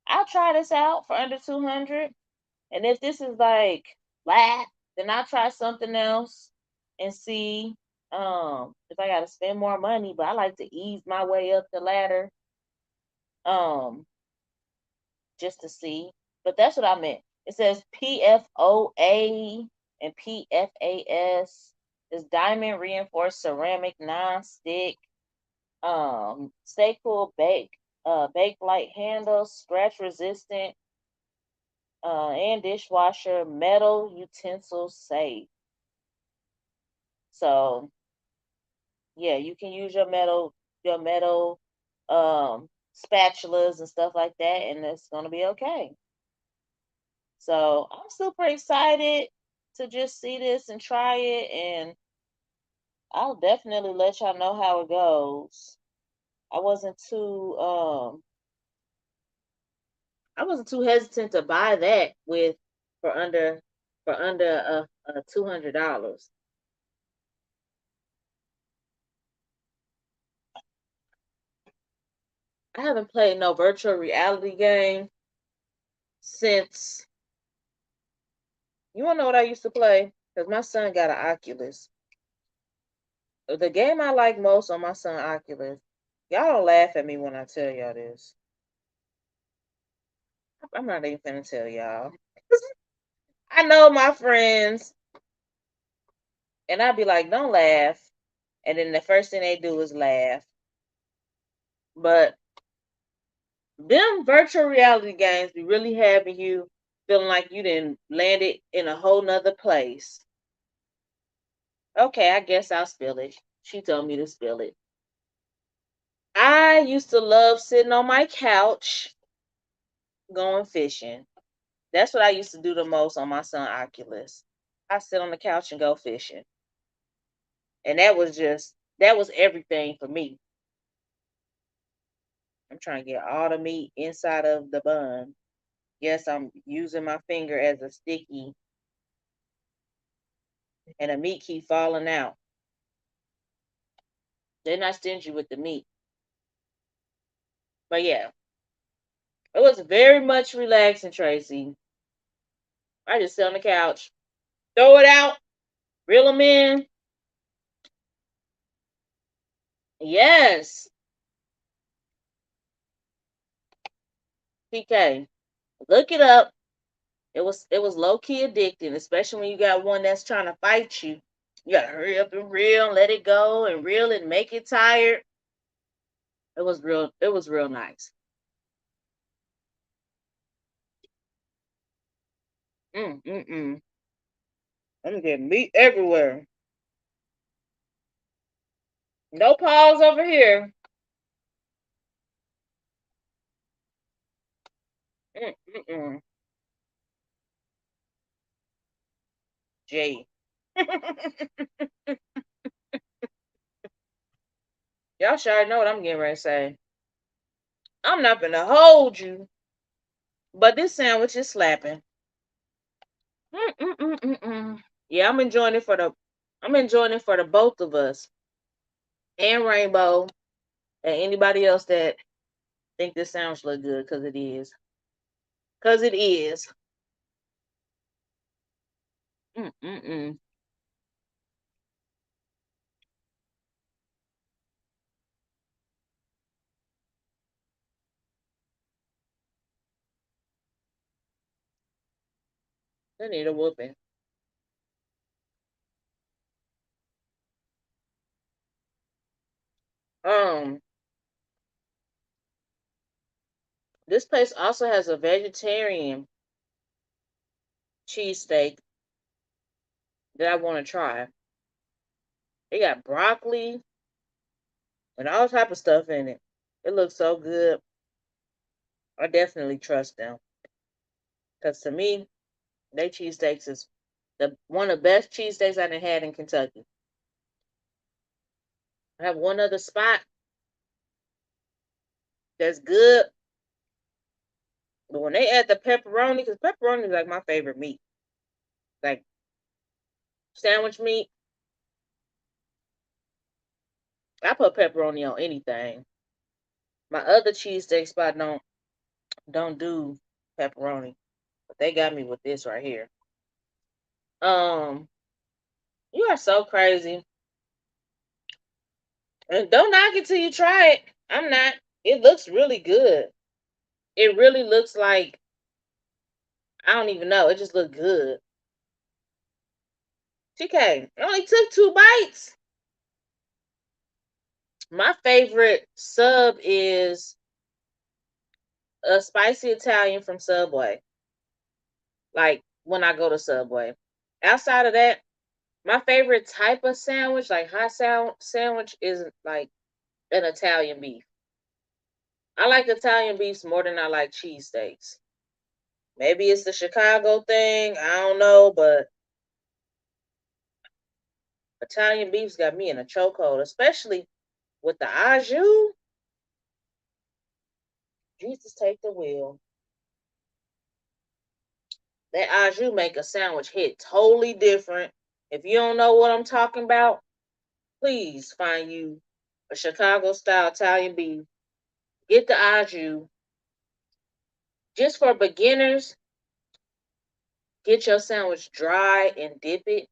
S1: I'll try this out for under 200. And if this is like flat, then I'll try something else and see. if I gotta spend more money, but I like to ease my way up the ladder. Um, just to see. But that's what I meant. It says PFOA and PFAS is diamond reinforced ceramic non-stick stay cool bake light handles, scratch resistant and dishwasher metal utensils safe. So yeah, you can use your metal spatulas and stuff like that, and it's gonna be okay. So I'm super excited to just see this and try it, and I'll definitely let y'all know how it goes. I wasn't too um I wasn't too hesitant to buy that with for under $200. I haven't played no virtual reality game since, you wanna know what I used to play? Because my son got an Oculus. The game I like most on my son Oculus. Y'all don't laugh at me when I tell y'all this. I'm not even gonna tell y'all. I know my friends, and I'd be like, "Don't laugh," and then the first thing they do is laugh. But them virtual reality games be really having you feeling like you didn't landed in a whole nother place. Okay, I guess I'll spill it. She told me to spill it. I used to love sitting on my couch going fishing. That's what I used to do the most on my son Oculus. I sit on the couch and go fishing. And that was everything for me. I'm trying to get all the meat inside of the bun. Yes, I'm using my finger as a sticky, and the meat keep falling out. They're not stingy with the meat. But yeah, it was very much relaxing, Tracy. I just sit on the couch, throw it out, reel them in. Yes, PK, look it up. It was low key addicting, especially when you got one that's trying to fight you. You gotta hurry up and reel, and let it go, and reel it, and make it tired. It was real. It was real nice. Mm. I'm getting meat everywhere. No pause over here. Mm. Jay. Y'all sure know what I'm getting ready to say. I'm not gonna hold you, but this sandwich is slapping. Mm. Yeah, I'm enjoying it for the both of us and Rainbow and anybody else that think this sandwich look good, because it is. Because it is. Mm. They need a whooping. Um, this place also has a vegetarian cheesesteak that I want to try. They got broccoli and all type of stuff in it. It looks so good. I definitely trust them. Because to me, they cheesesteaks is the one of the best cheesesteaks I done had in Kentucky. I have one other spot that's good, but when they add the pepperoni, because pepperoni is like my favorite meat, like sandwich meat, I put pepperoni on anything. My other cheesesteak spot don't do pepperoni, but they got me with this right here. Um, you are so crazy. And don't knock it till you try it. I'm not. It looks really good. It really looks like, I don't even know. It just looked good. TK, it only took 2 bites. My favorite sub is a spicy Italian from Subway. Like when I go to Subway. Outside of that, my favorite type of sandwich, like hot sandwich, is like an Italian beef. I like Italian beefs more than I like cheesesteaks. Maybe it's the Chicago thing. I don't know, but Italian beef's got me in a chokehold, especially with the au jus. Jesus, take the wheel. That au jus make a sandwich hit totally different. If you don't know what I'm talking about, please find you a Chicago style Italian beef. Get the au jus. Just for beginners, get your sandwich dry and dip it.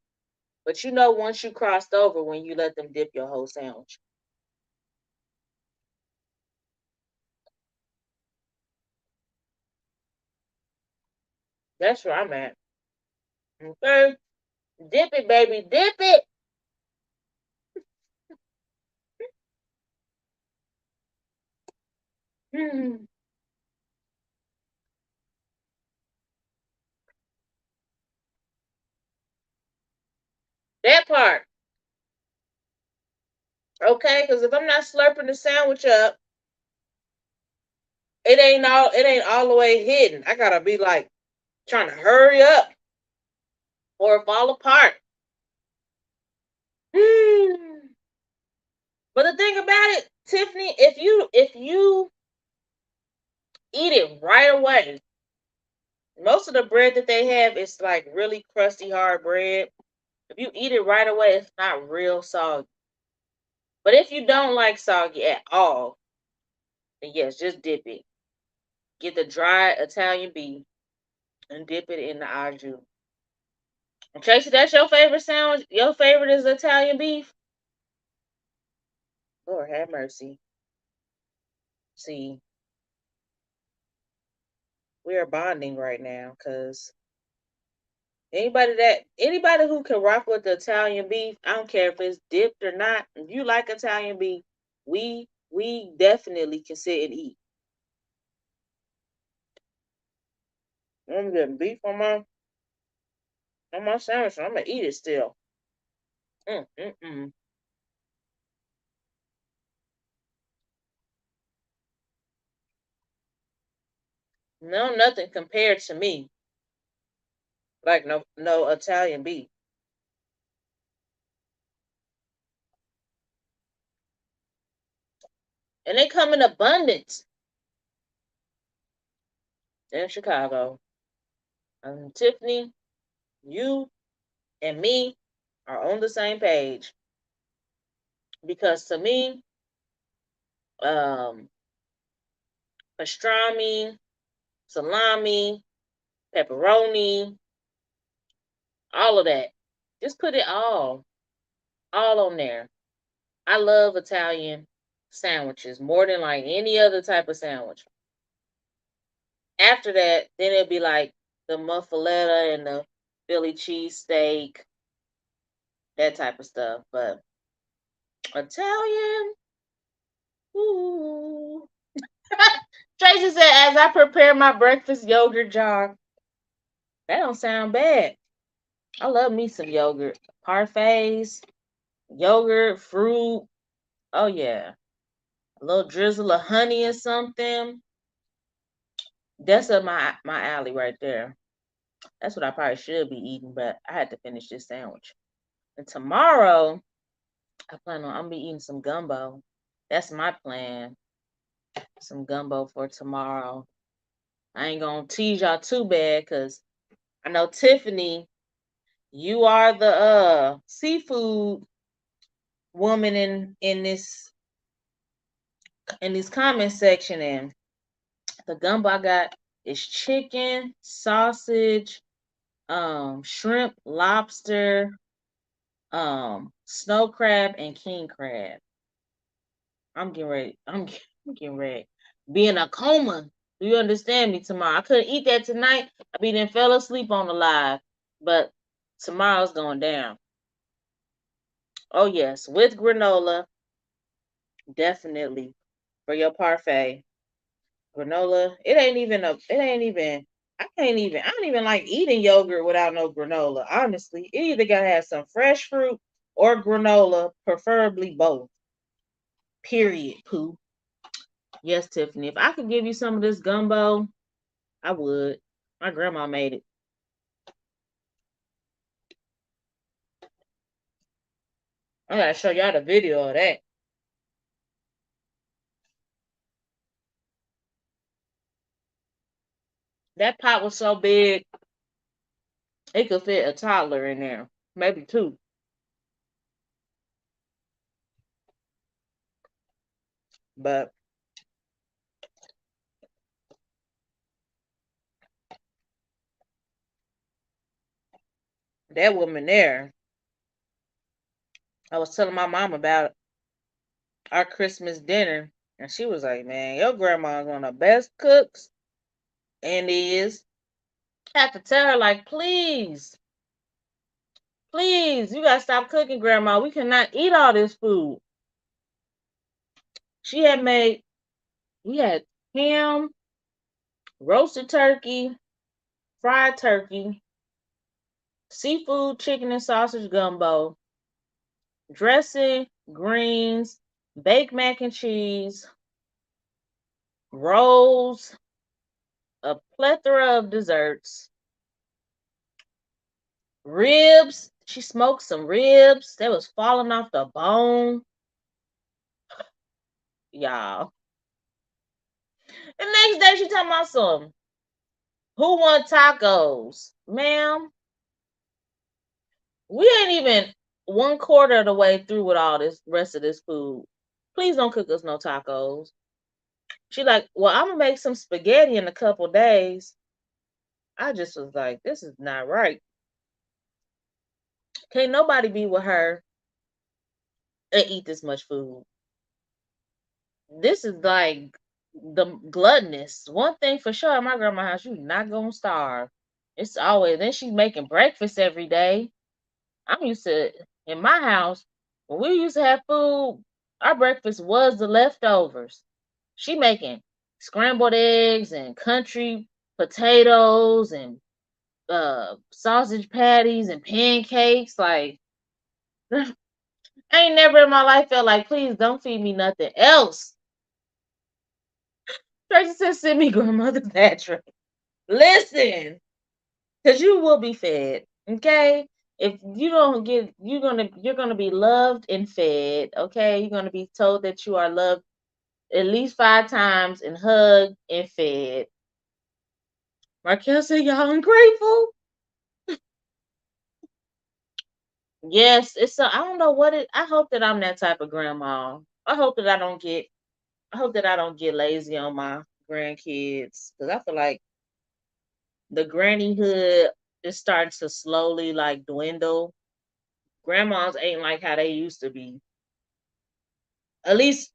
S1: But you know, once you crossed over, when you let them dip your whole sandwich. That's where I'm at. Okay? Dip it, baby. Dip it. Hmm. That part. Okay? Because if I'm not slurping the sandwich up, it ain't all the way hidden. I gotta be like trying to hurry up or it fall apart. Hmm. But the thing about it, Tiffany, if you eat it right away, most of the bread that they have is like really crusty hard bread. If you eat it right away, it's not real soggy. But if you don't like soggy at all, then yes, just dip it. Get the dry Italian beef and dip it in the au jus. And Tracy, that's your favorite sandwich? Your favorite is Italian beef? Lord have mercy. See, we are bonding right now because anybody who can rock with the Italian beef, I don't care if it's dipped or not. If you like Italian beef, we definitely can sit and eat. I'm getting beef on my sandwich. So I'm gonna eat it still. Mm, mm, mm. No, nothing compared to me. Like no Italian beef, and they come in abundance in Chicago. Tiffany, you and me are on the same page because to me, um, pastrami, salami, pepperoni, all of that. Just put it all on there. I love Italian sandwiches more than like any other type of sandwich. After that, then it'd be like the muffaletta and the Philly cheesesteak, that type of stuff. But Italian, ooh. Tracy said, as I prepare my breakfast yogurt jar. That don't sound bad. I love me some yogurt. Parfaits, yogurt, fruit. Oh yeah. A little drizzle of honey or something. That's up my alley right there. That's what I probably should be eating, but I had to finish this sandwich. And tomorrow, I'm gonna be eating some gumbo. That's my plan. Some gumbo for tomorrow. I ain't gonna tease y'all too bad because I know Tiffany, you are the seafood woman in this comment section, and the gumbo I got is chicken, sausage, shrimp, lobster, snow crab, and king crab. I'm getting ready. I'm getting ready. Be in a coma. Do you understand me tomorrow? I couldn't eat that tonight. I be then fell asleep on the live. But tomorrow's going down. Oh yes, with granola, definitely for your parfait. Granola. I don't even like eating yogurt without no granola. Honestly. It either gotta have some fresh fruit or granola, preferably both. Period. Pooh. Yes, Tiffany. If I could give you some of this gumbo, I would. My grandma made it. I gotta show y'all the video of that. That pot was so big, it could fit a toddler in there. Maybe two. But that woman there, I was telling my mom about our Christmas dinner, and she was like, "Man, your grandma's one of the best cooks," and is. I have to tell her, like, please, please, you gotta stop cooking, grandma. We cannot eat all this food. She had made, we had ham, roasted turkey, fried turkey, seafood, chicken and sausage gumbo, dressing, greens, baked mac and cheese, rolls, a plethora of desserts, ribs. She smoked some ribs that was falling off the bone, y'all. The next day she talking about some, who want tacos? Ma'am, we ain't even one quarter of the way through with all this rest of this food. Please don't cook us no tacos. She like, well, I'm gonna make some spaghetti in a couple days. I just was like, this is not right. Can't nobody be with her and eat this much food. This is like the gluttonous. One thing for sure, at my grandma's house, you not gonna starve. It's always, then she's making breakfast every day. I'm used to, in my house, when we used to have food, our breakfast was the leftovers. She making scrambled eggs and country potatoes and sausage patties and pancakes. Like, I ain't never in my life felt like, please don't feed me nothing else. Tracy said, send me grandmother Patrick. Listen, because you will be fed. Okay? If you don't get, you're gonna be loved and fed. Okay? You're gonna be told that you are loved at least 5 times and hugged and fed. Markel said, y'all ungrateful. Yes, it's so I don't know what it I hope that I'm that type of grandma. I hope that I don't get lazy on my grandkids. Because I feel like the grannyhood is starting to slowly like dwindle. Grandmas ain't like how they used to be. At least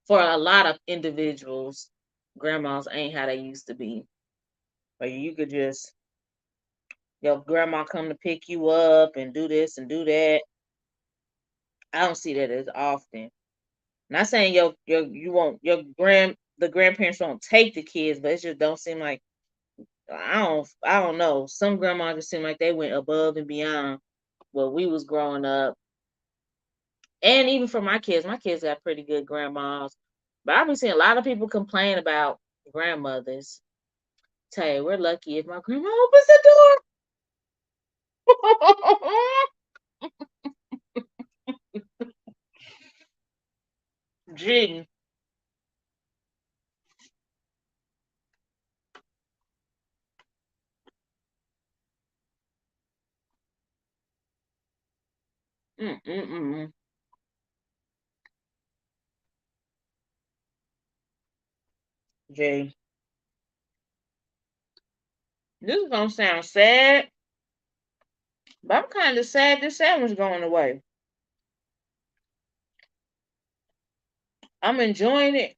S1: for a lot of individuals, grandmas ain't how they used to be. Where you could just your grandma come to pick you up and do this and do that. I don't see that as often. Not saying your you won't your grand the grandparents won't take the kids, but it just don't seem like I don't know. Some grandmas just seem like they went above and beyond what we was growing up. And even for my kids got pretty good grandmas. But I've been seeing a lot of people complain about grandmothers. Tell you, we're lucky if my grandma opens the door. Gee. Mm-mm-mm. Gee. This is gonna sound sad, but I'm kind of sad this sandwich going away. I'm enjoying it,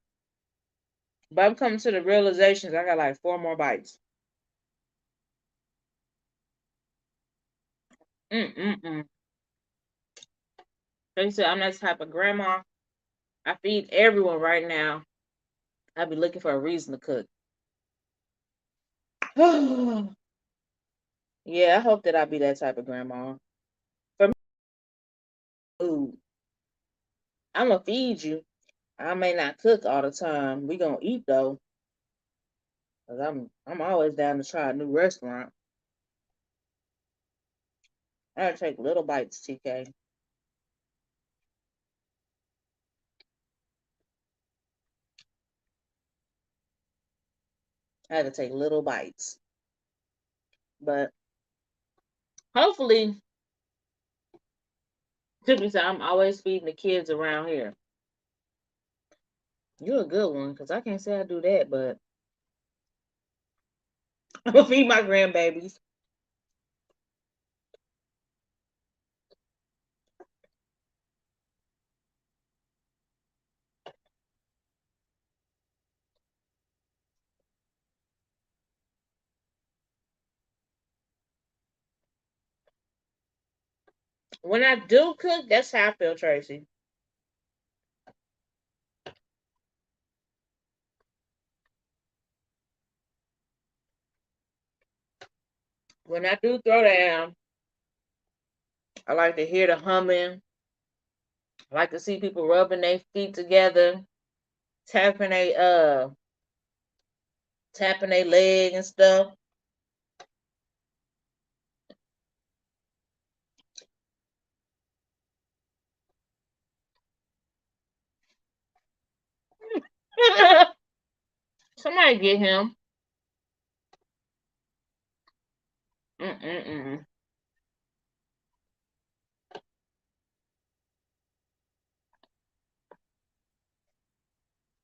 S1: but I'm coming to the realizations I got like 4 more bites. Mm-mm-mm. They said I'm that type of grandma. I feed everyone right now. I be looking for a reason to cook. Yeah, I hope that I be that type of grandma. For me, food, I'm gonna feed you. I may not cook all the time. We gonna eat though, cause I'm always down to try a new restaurant. I gotta take little bites, TK. I had to take little bites, but hopefully, Tiffany said I'm always feeding the kids around here. You're a good one, cause I can't say I do that, but I'm gonna feed my grandbabies. When I do cook, that's how I feel, Tracy. When I do throw down, I like to hear the humming. I like to see people rubbing their feet together, tapping tapping their leg and stuff. Somebody get him. Mm-mm-mm.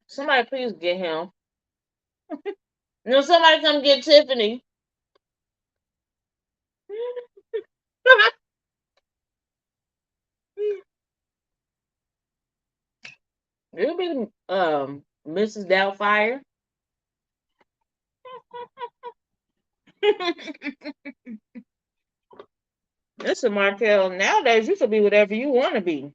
S1: Somebody please get him. No, somebody come get Tiffany. It'll be Mrs. Doubtfire. Listen, Markel, nowadays you can be whatever you want to be.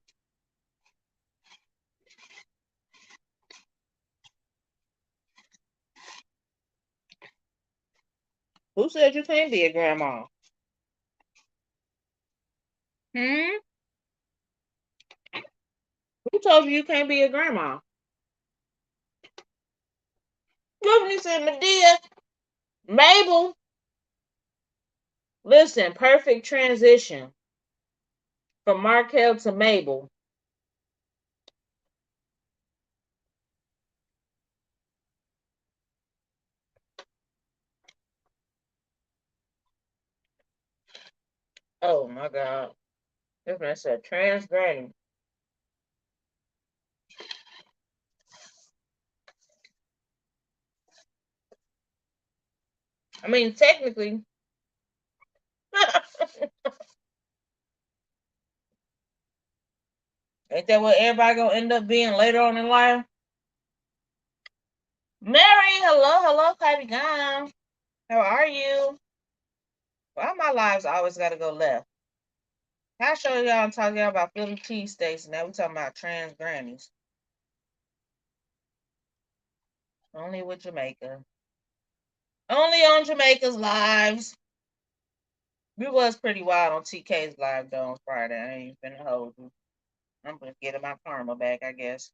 S1: Who said you can't be a grandma? Hmm? Who told you you can't be a grandma? Tiffany said, Medea, Mabel, listen, perfect transition from Markel to Mabel. Oh my God. Tiffany said, trans granny. I mean, technically, ain't that what everybody gonna end up being later on in life? Mary, hello, hello, Patty Gone. How are you? Why my lives always gotta go left? I show y'all I'm talking about Philly cheesesteaks, and now we talking about trans grannies. Only with Jamaica. Only on Jamaica's lives. We was pretty wild on TK's live though on Friday. I ain't finna hold you. I'm gonna get my karma back, I guess.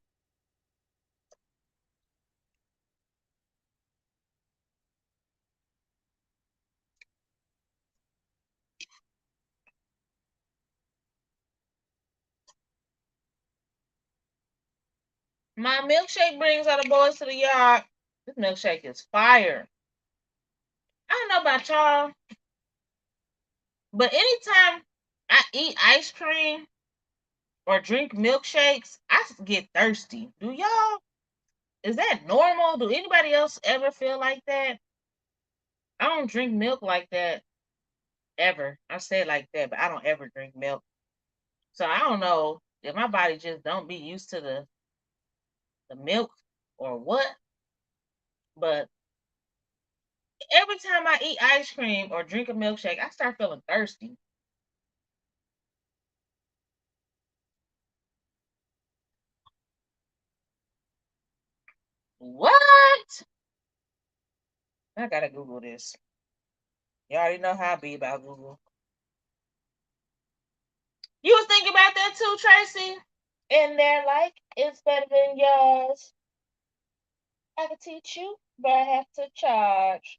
S1: My milkshake brings all the boys to the yard. This milkshake is fire. I don't know about y'all, but anytime I eat ice cream or drink milkshakes, I get thirsty. Do y'all? Is that normal? Do anybody else ever feel like that? I don't drink milk like that ever. I say it like that, but I don't ever drink milk. So I don't know if my body just don't be used to the milk or what. But every time I eat ice cream or drink a milkshake, I start feeling thirsty. What? I gotta Google this. You already know how I be about Google. You was thinking about that too, Tracy? And they're like, it's better than yours. I can teach you, but I have to charge.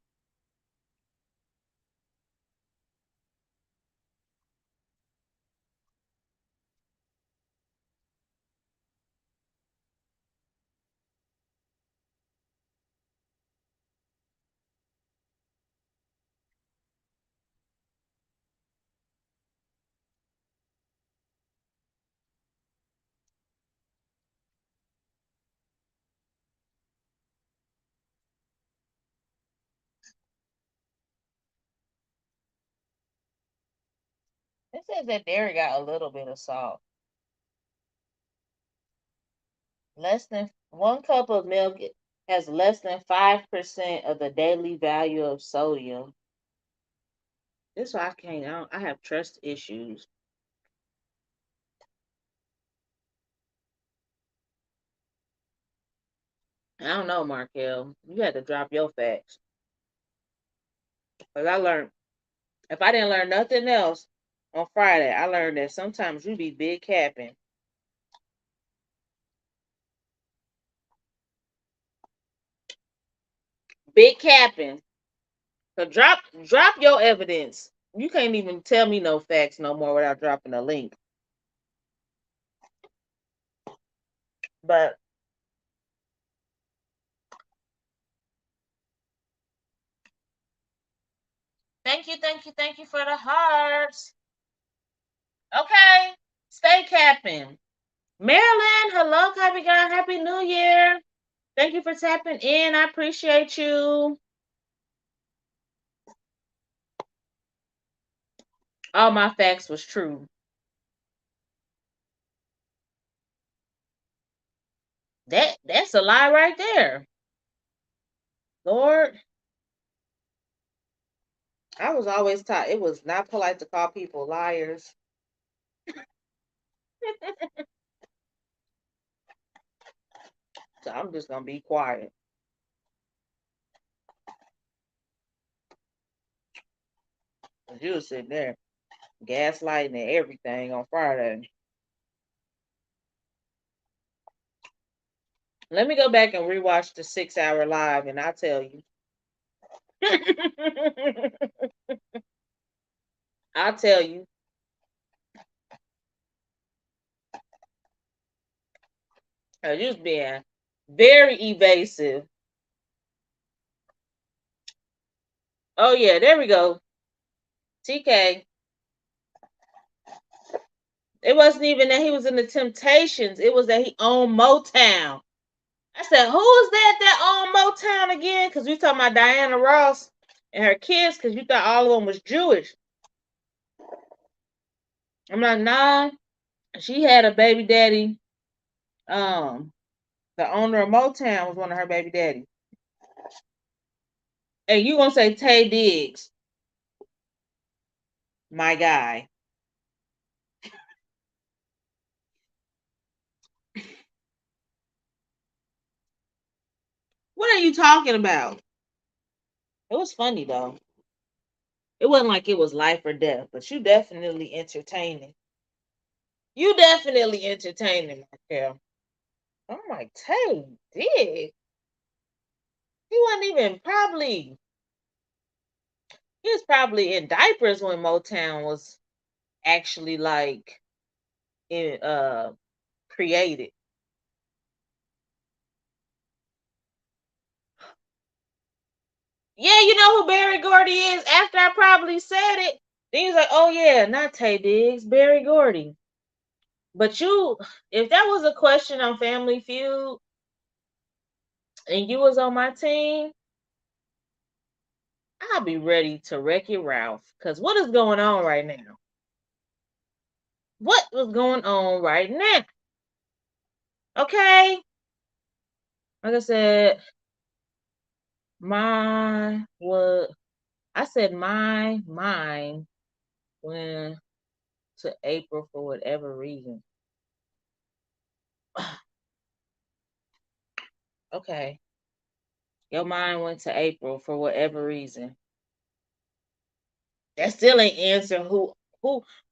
S1: It says that dairy got a little bit of salt. Less than 1 cup of milk has less than 5% of the daily value of sodium. That's why I can't. I have trust issues. I don't know, Markel. You had to drop your facts. Because I learned, if I didn't learn nothing else on Friday, I learned that sometimes you be big capping. Big capping. So drop your evidence. You can't even tell me no facts no more without dropping a link. But thank you for the hearts. Okay. Stay capping. Marilyn, hello, Copy Guy. Happy New Year. Thank you for tapping in. I appreciate you. All my facts was true. That's a lie right there. Lord, I was always taught it was not polite to call people liars. So I'm just gonna be quiet. You was sitting there gaslighting and everything on Friday. Let me go back and rewatch the 6 hour live and I'll tell you. I'll tell you. Just being very evasive. Oh yeah, there we go. TK. It wasn't even that he was in the Temptations. It was that he owned Motown. I said, who is that owned Motown again? Because we talking about Diana Ross and her kids because you thought all of them was Jewish. I'm like, nah. She had a baby daddy. The owner of Motown was one of her baby daddies. And you gonna say Taye Diggs, my guy. What are you talking about? It was funny though. It wasn't like it was life or death, but you definitely entertaining. You definitely entertaining, Markel. I'm like, Taye Diggs. He wasn't even probably. He was probably in diapers when Motown was actually like in created. Yeah, you know who Barry Gordy is. After I probably said it, then he was like, "Oh yeah, not Taye Diggs, Barry Gordy." But you, if that was a question on Family Feud, and you was on my team, I'll be ready to wreck your Ralph. Cause what is going on right now? What was going on right now? Okay, Like I said, my what I said my mind went to April for whatever reason. Okay. Your mind went to April for whatever reason. That still ain't answer who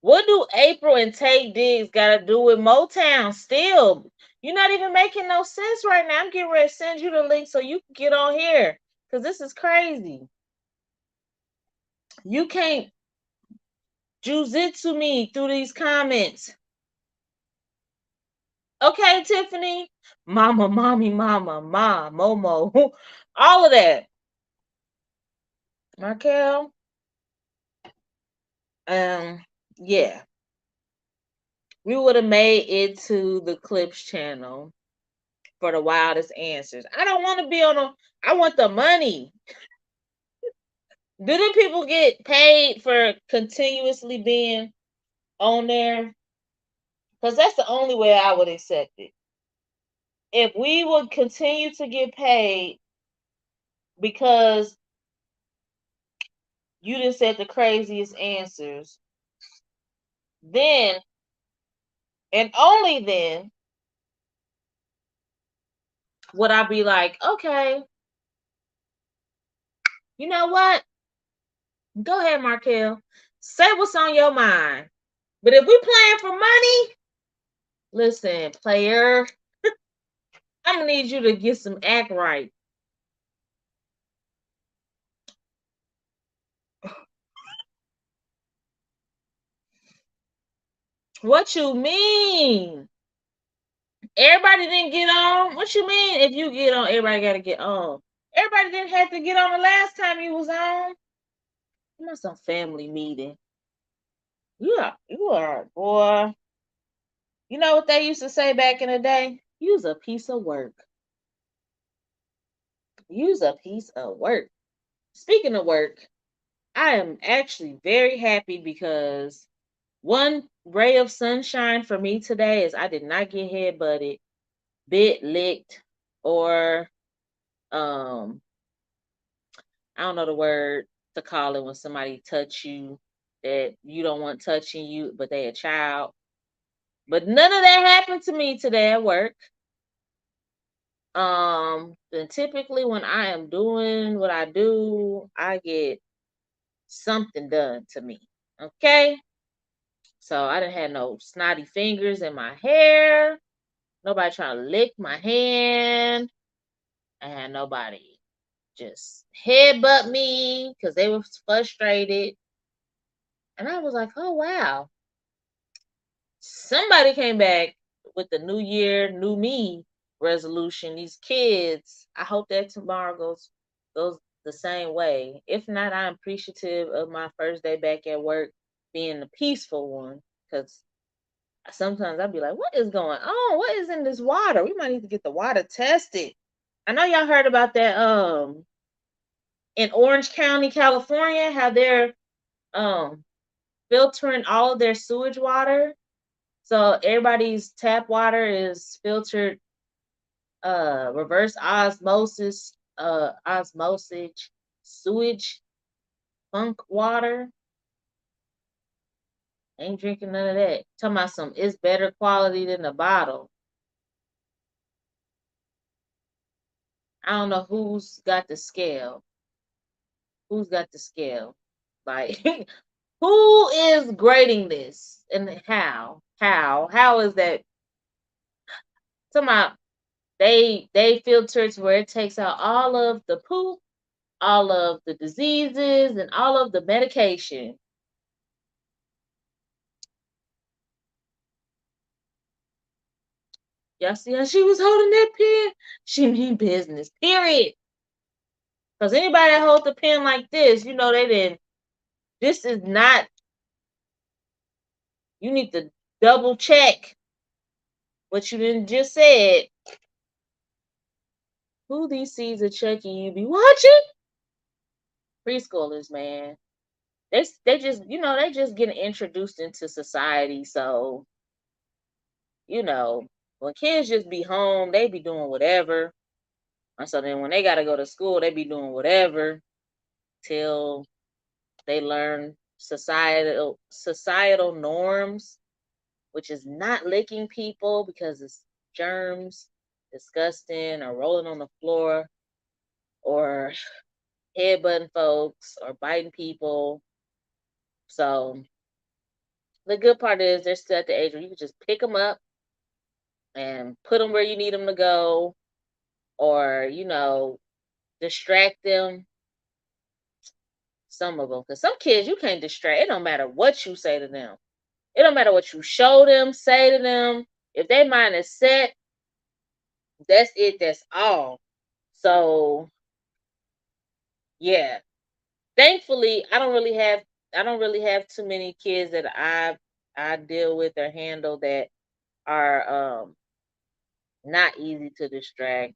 S1: what do April and Tate Diggs gotta do with Motown still? You're not even making no sense right now. I'm getting ready to send you the link so you can get on here. Cause this is crazy. You can't jujitsu me through these comments. Okay, Tiffany. Mama, mommy, mama, ma, Momo. All of that. Markel. Yeah. We would have made it to the Clips channel for the wildest answers. I don't want to be on a I want the money. Do the people get paid for continuously being on there? Because that's the only way I would accept it. If we would continue to get paid because you just said the craziest answers, then and only then would I be like, okay, you know what? Go ahead, Markel. Say what's on your mind. But if we playing for money, listen, player, I'm gonna need you to get some act right. What you mean? Everybody didn't get on. What you mean? If you get on, everybody got to get on. Everybody didn't have to get on the last time you was on. You must some family meeting. You are, boy. You know what they used to say back in the day? You's a piece of work. You's a piece of work. Speaking of work, I am actually very happy because one ray of sunshine for me today is I did not get headbutted, bit licked, or um I don't know the word to call it when somebody touch you that you don't want touching you, but they a child. But none of that happened to me today at work. And typically when I am doing what I do, I get something done to me. Okay? So I didn't have no snotty fingers in my hair. Nobody trying to lick my hand. I had nobody just headbutt me because they were frustrated. And I was like, oh wow. Somebody came back with the new year, new me resolution. These kids, I hope that tomorrow goes the same way. If not, I'm appreciative of my first day back at work being the peaceful one. Because sometimes I'd be like, what is going on? What is in this water? We might need to get the water tested. I know y'all heard about that in Orange County, California, how they're um filtering all of their sewage water. So everybody's tap water is filtered reverse osmosis sewage funk water. Ain't drinking none of that. Talking about some it's better quality than the bottle. I don't know who's got the scale. Who's got the scale? Like who is grading this and how? How is that? Talking about they filter to where it takes out all of the poop, all of the diseases, and all of the medication. Y'all see how she was holding that pen? She mean business. Period. Because anybody that holds the pen like this, you know they didn't. This is not. You need to double check what you didn't just said. Who these seeds of Chucky you be watching? Preschoolers, man. They just they just getting introduced into society. So when kids just be home, they be doing whatever. And so then when they got to go to school, they be doing whatever till they learn societal norms, which is not licking people because it's germs, disgusting, or rolling on the floor, or headbutting folks, or biting people. So the good part is they're still at the age where you can just pick them up and put them where you need them to go, or distract them. Some of them, because some kids you can't distract. It don't matter what you say to them. It don't matter what you show them, say to them. If their mind is set, that's it. That's all. So yeah, thankfully, I don't really have too many kids that I deal with or handle that are not easy to distract.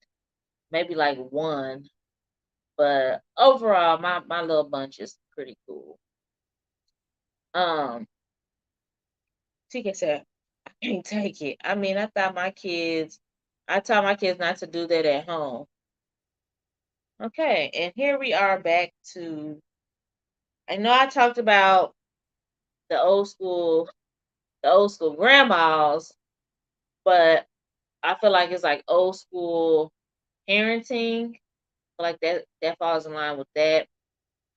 S1: Maybe like one, but overall, my little bunch is pretty cool. Um, TK said, I can't take it. I mean, I taught my kids not to do that at home. Okay, and here we are back to. I know I talked about the the old school grandmas, but I feel like it's like old school parenting. Like that falls in line with that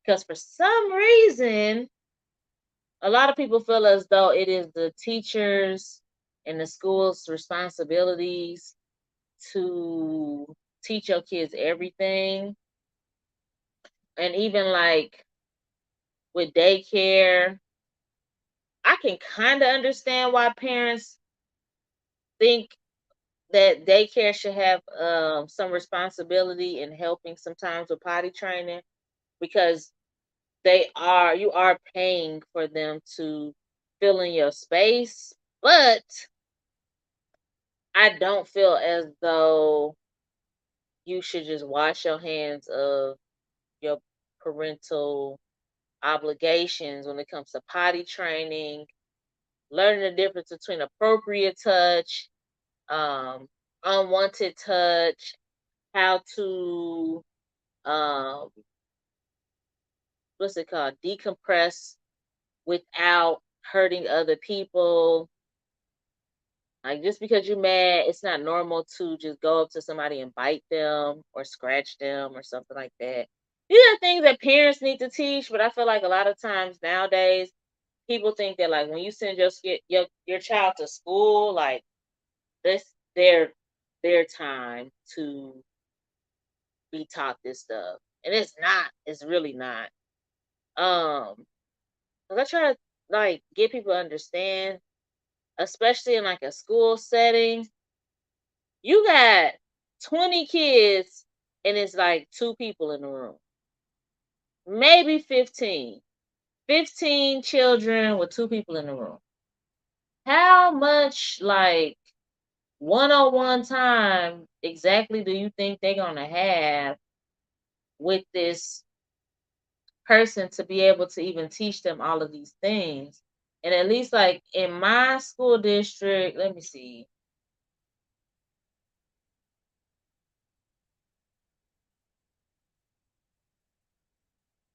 S1: because for some reason, a lot of people feel as though it is the teachers and the school's responsibilities to teach your kids everything, and even like with daycare, I can kind of understand why parents think that daycare should have some responsibility in helping sometimes with potty training because you are paying for them to fill in your space, but I don't feel as though you should just wash your hands of your parental obligations when it comes to potty training, learning the difference between appropriate touch, um, unwanted touch, how to um, what's it called, decompress without hurting other people. Like just because you're mad, it's not normal to just go up to somebody and bite them or scratch them or something like that. These are things that parents need to teach, but I feel like a lot of times nowadays people think that like when you send your child to school, like this their time to be taught this stuff. And it's not. It's really not. Um, 'Cause I try to like get people to understand, especially in like a school setting. You got 20 kids and it's like two people in the room. Maybe 15. 15 children with two people in the room. How much like one-on-one time exactly do you think they're gonna have with this person to be able to even teach them all of these things? And at least like in my school district, let me see.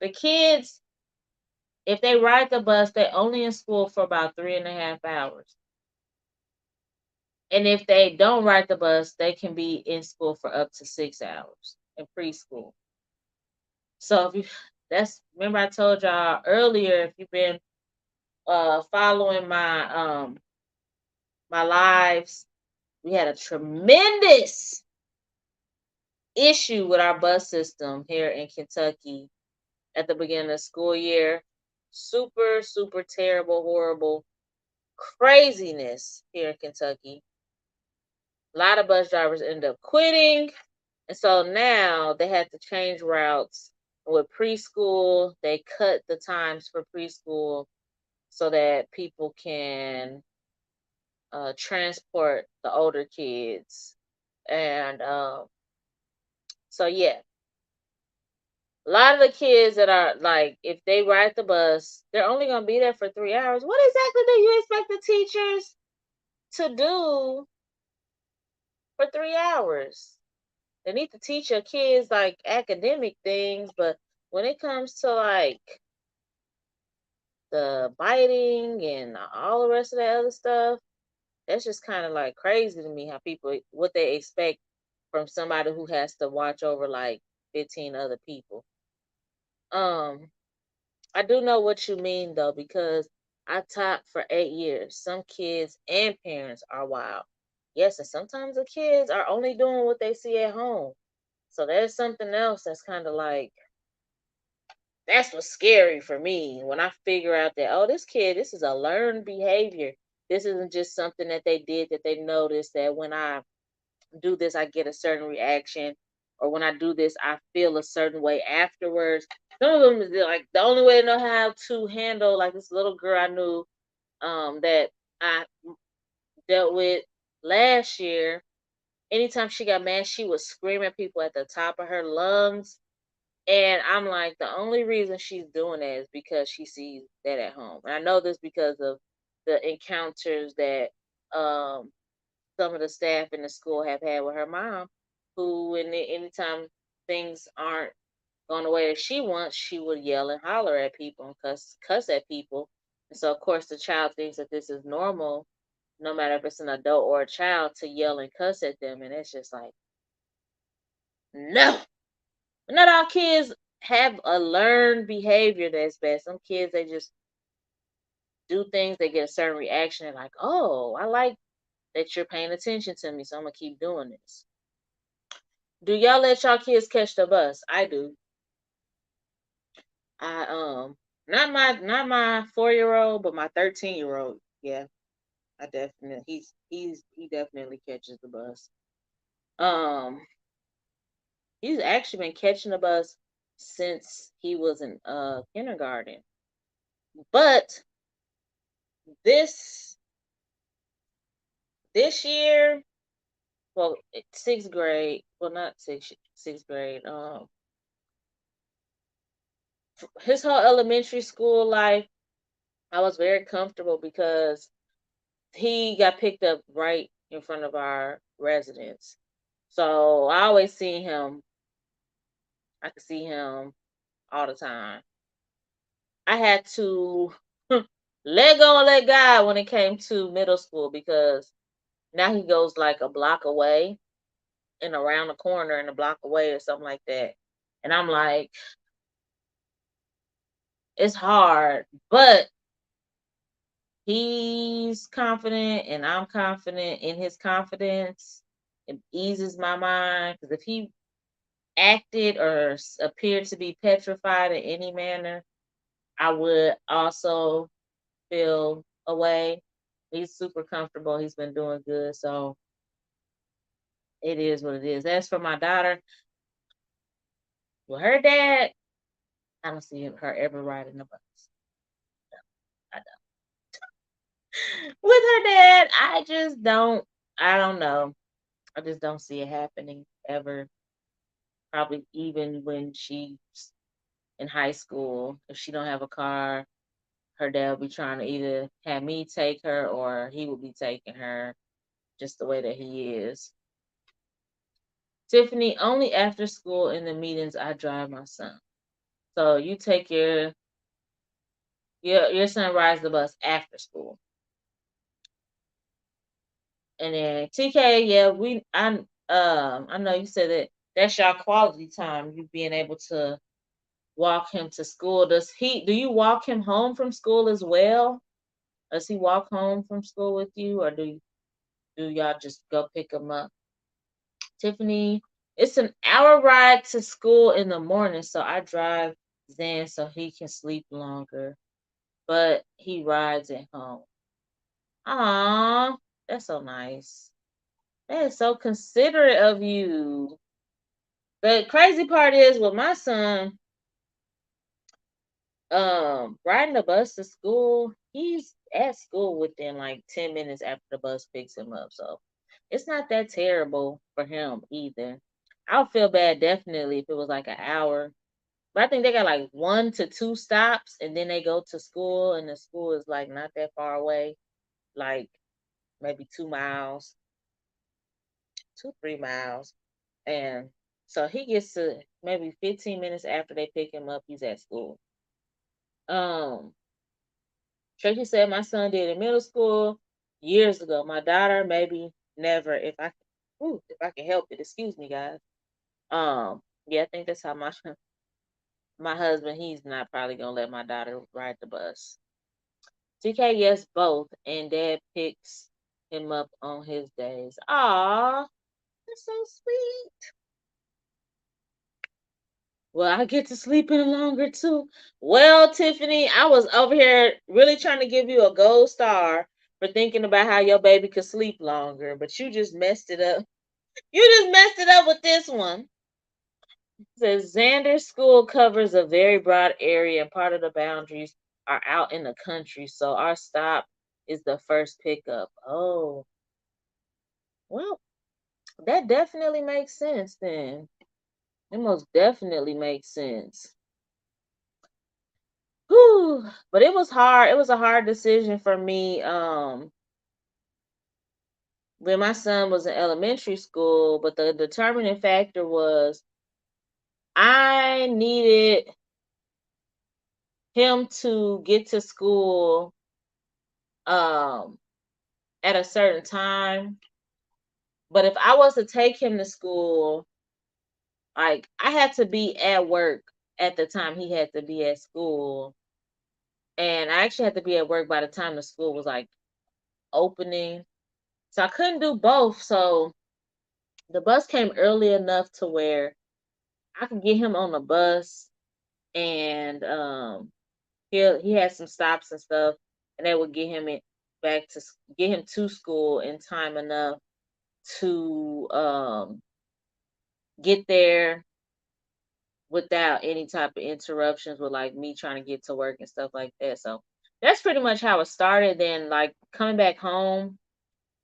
S1: The kids, if they ride the bus, they're only in school for about 3.5 hours. And if they don't ride the bus, they can be in school for up to 6 hours in preschool. So if you remember I told y'all earlier, if you've been following my lives, we had a tremendous issue with our bus system here in Kentucky at the beginning of the school year. Super, super terrible, horrible craziness here in Kentucky. A lot of bus drivers end up quitting. And so now they had to change routes. With preschool, they cut the times for preschool so that people can transport the older kids. And so, yeah, a lot of the kids that are like, if they ride the bus, they're only going to be there for 3 hours. What exactly do you expect the teachers to do for 3 hours? They need to teach your kids like academic things, but when it comes to like the biting and all the rest of that other stuff, that's just kind of like crazy to me how people what they expect from somebody who has to watch over like 15 other people. Um, I do know what you mean though, because I taught for 8 years. Some kids and parents are wild. Yes, and sometimes the kids are only doing what they see at home. So there's something else that's kind of like that's what's scary for me when I figure out that, oh, this kid, this is a learned behavior. This isn't just something that they did that they noticed that when I do this, I get a certain reaction, or when I do this, I feel a certain way afterwards. Some of them is like the only way to know how to handle like this little girl I knew that I dealt with last year. Anytime she got mad, she would scream at people at the top of her lungs. And I'm like, the only reason she's doing that is because she sees that at home. And I know this because of the encounters that um some of the staff in the school have had with her mom, who anytime things aren't going the way that she wants, she would yell and holler at people and cuss at people. And so of course the child thinks that this is normal, no matter if it's an adult or a child, to yell and cuss at them. And it's just like, no. Not all kids have a learned behavior that's bad. Some kids they just do things, they get a certain reaction, and like, oh, I like that you're paying attention to me, so I'm gonna keep doing this. Do y'all let y'all kids catch the bus? I do. I not my 4 year old, but my 13 year old. Yeah, I definitely he definitely catches the bus. Um, he's actually been catching the bus since he was in kindergarten. But this this year, well, sixth grade, well, not sixth grade. His whole elementary school life, I was very comfortable because he got picked up right in front of our residence. So I always see him. I could see him all the time. I had to let go and let God when it came to middle school because now he goes like a block away and around the corner and a block away or something like that. And I'm like, it's hard, but he's confident and I'm confident in his confidence. It eases my mind because if he acted or appeared to be petrified in any manner, I would also feel away. He's super comfortable. He's been doing good. So it is what it is. As for my daughter, with her dad, I don't see her ever riding the bus. I don't. With her dad, I don't know. I just don't see it happening ever. Probably even when she's in high school, if she don't have a car, her dad will be trying to either have me take her or he will be taking her just the way that he is. Tiffany, only after school in the meetings I drive my son. So you take your son rides the bus after school. And then TK, yeah, I know you said that that's your quality time, you being able to walk him to school. Do you walk him home from school as well? Does he walk home from school with you or do y'all just go pick him up? Tiffany, it's an hour ride to school in the morning, so I drive Zan so he can sleep longer, but he rides at home. Aw, that's so nice. That is so considerate of you. The crazy part is with my son, riding the bus to school, he's at school within like 10 minutes after the bus picks him up. So it's not that terrible for him either. I'll feel bad definitely if it was like an hour. But I think they got like 1 to 2 stops and then they go to school and the school is like not that far away, like maybe 2 miles, 2, 3 miles. And so he gets to maybe 15 minutes after they pick him up, he's at school. Um, Tracy said my son did in middle school years ago. My daughter, maybe never, if I can help it. Excuse me, guys. Yeah, I think that's how my my husband, he's not probably gonna let my daughter ride the bus. TK, yes, both, and dad picks him up on his days. Aw, that's so sweet. Well, I get to sleep in longer too. Well, Tiffany, I was over here really trying to give you a gold star for thinking about how your baby could sleep longer, but you just messed it up. You just messed it up with this one. It says Xander's school covers a very broad area, and part of the boundaries are out in the country, so our stop is the first pickup. Oh, well, that definitely makes sense then. It most definitely makes sense. Whew. But it was hard. It was a hard decision for me. When my son was in elementary school, but the determining factor was I needed him to get to school um at a certain time. But if I was to take him to school, like I had to be at work at the time he had to be at school. And I actually had to be at work by the time the school was like opening. So I couldn't do both. So the bus came early enough to where I could get him on the bus, and he had some stops and stuff, and they would get him get him to school in time enough to get there without any type of interruptions with like me trying to get to work and stuff like that. So that's pretty much how it started. Then like coming back home,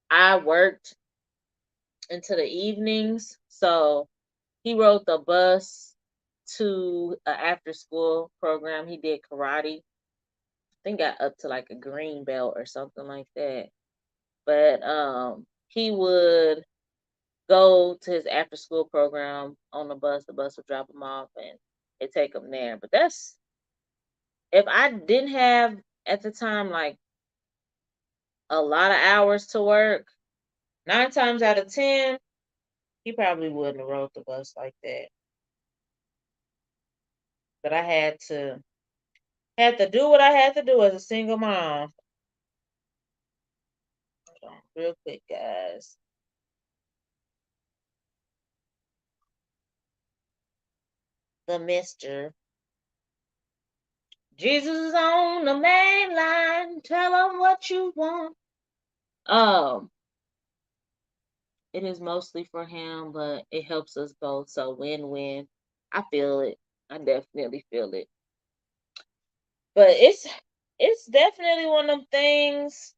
S1: I worked into the evenings. So he rode the bus to an after school program. He did karate. I think got up to like a green belt or something like that. But he would go to his after school program on the bus. The bus would drop him off and they take him there. But that's if I didn't have at the time like a lot of hours to work, 9 times out of 10, he probably wouldn't have rode the bus like that. But I had to do what I had to do as a single mom. Hold on, real quick, guys. The Mister Jesus is on the main line. Tell him what you want. Um, it is mostly for him, but it helps us both. So win-win. I feel it. I definitely feel it. But it's definitely one of them things.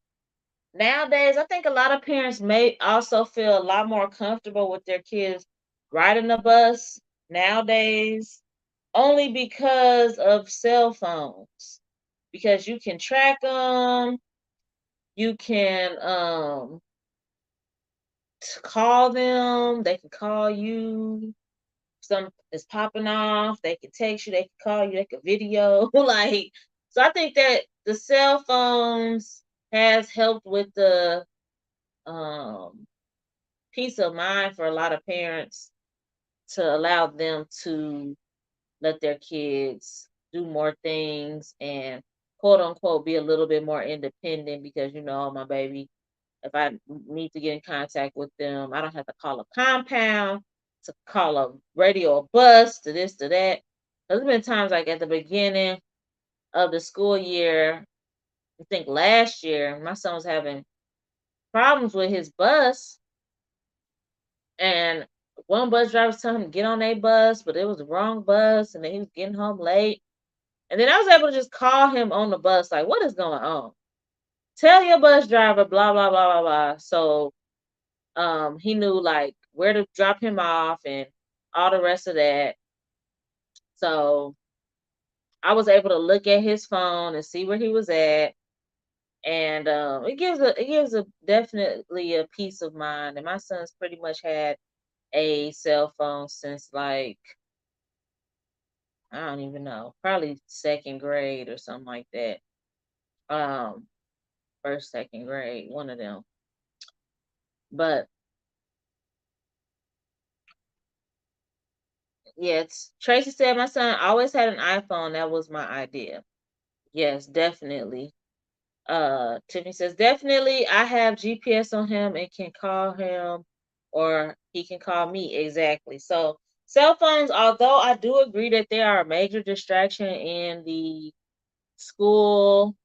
S1: Nowadays, I think a lot of parents may also feel a lot more comfortable with their kids riding the bus nowadays, only because of cell phones. Because you can track them, you can call them, they can call you. Some is popping off, they can text you, they can call you, they can video. Like, so I think that the cell phones has helped with the um peace of mind for a lot of parents to allow them to let their kids do more things and quote unquote be a little bit more independent because my baby, if I need to get in contact with them, I don't have to call a compound to call a radio or bus to this to that. There's been times like at the beginning of the school year, I think last year, my son was having problems with his bus. And one bus driver was telling him to get on a bus, but it was the wrong bus, and then he was getting home late. And then I was able to just call him on the bus, like, what is going on? Tell your bus driver, blah, blah, blah, blah, blah. So he knew like where to drop him off and all the rest of that. So I was able to look at his phone and see where he was at. And it gives a definitely a peace of mind. And my son's pretty much had a cell phone since like I don't even know, probably second grade or something like that. Um, first, second grade, one of them. But yeah, Tracy said my son always had an iPhone. That was my idea. Yes, definitely. Tiffany says definitely. I have GPS on him and can call him, or he can call me. Exactly. So cell phones, although I do agree that they are a major distraction in the school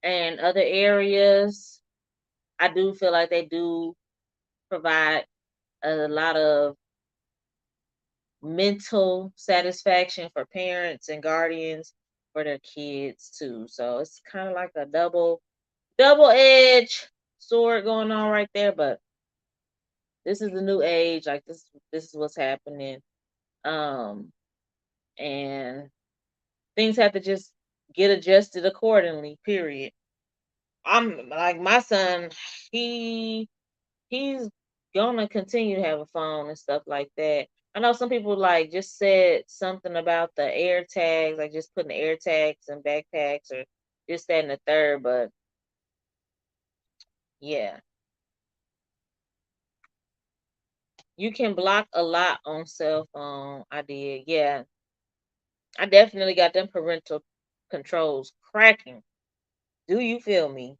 S1: and other areas, I do feel like they do provide a lot of mental satisfaction for parents and guardians for their kids too. So it's kind of like a double edged sword going on right there. But this is the new age. Like this is what's happening. Um, and things have to just get adjusted accordingly. Period. I'm like my son. He he's gonna continue to have a phone and stuff like that. I know some people like just said something about the air tags, like just putting the air tags in backpacks or just that and the third, but yeah. You can block a lot on cell phone. I did. Yeah. I definitely got them parental controls cracking. Do you feel me?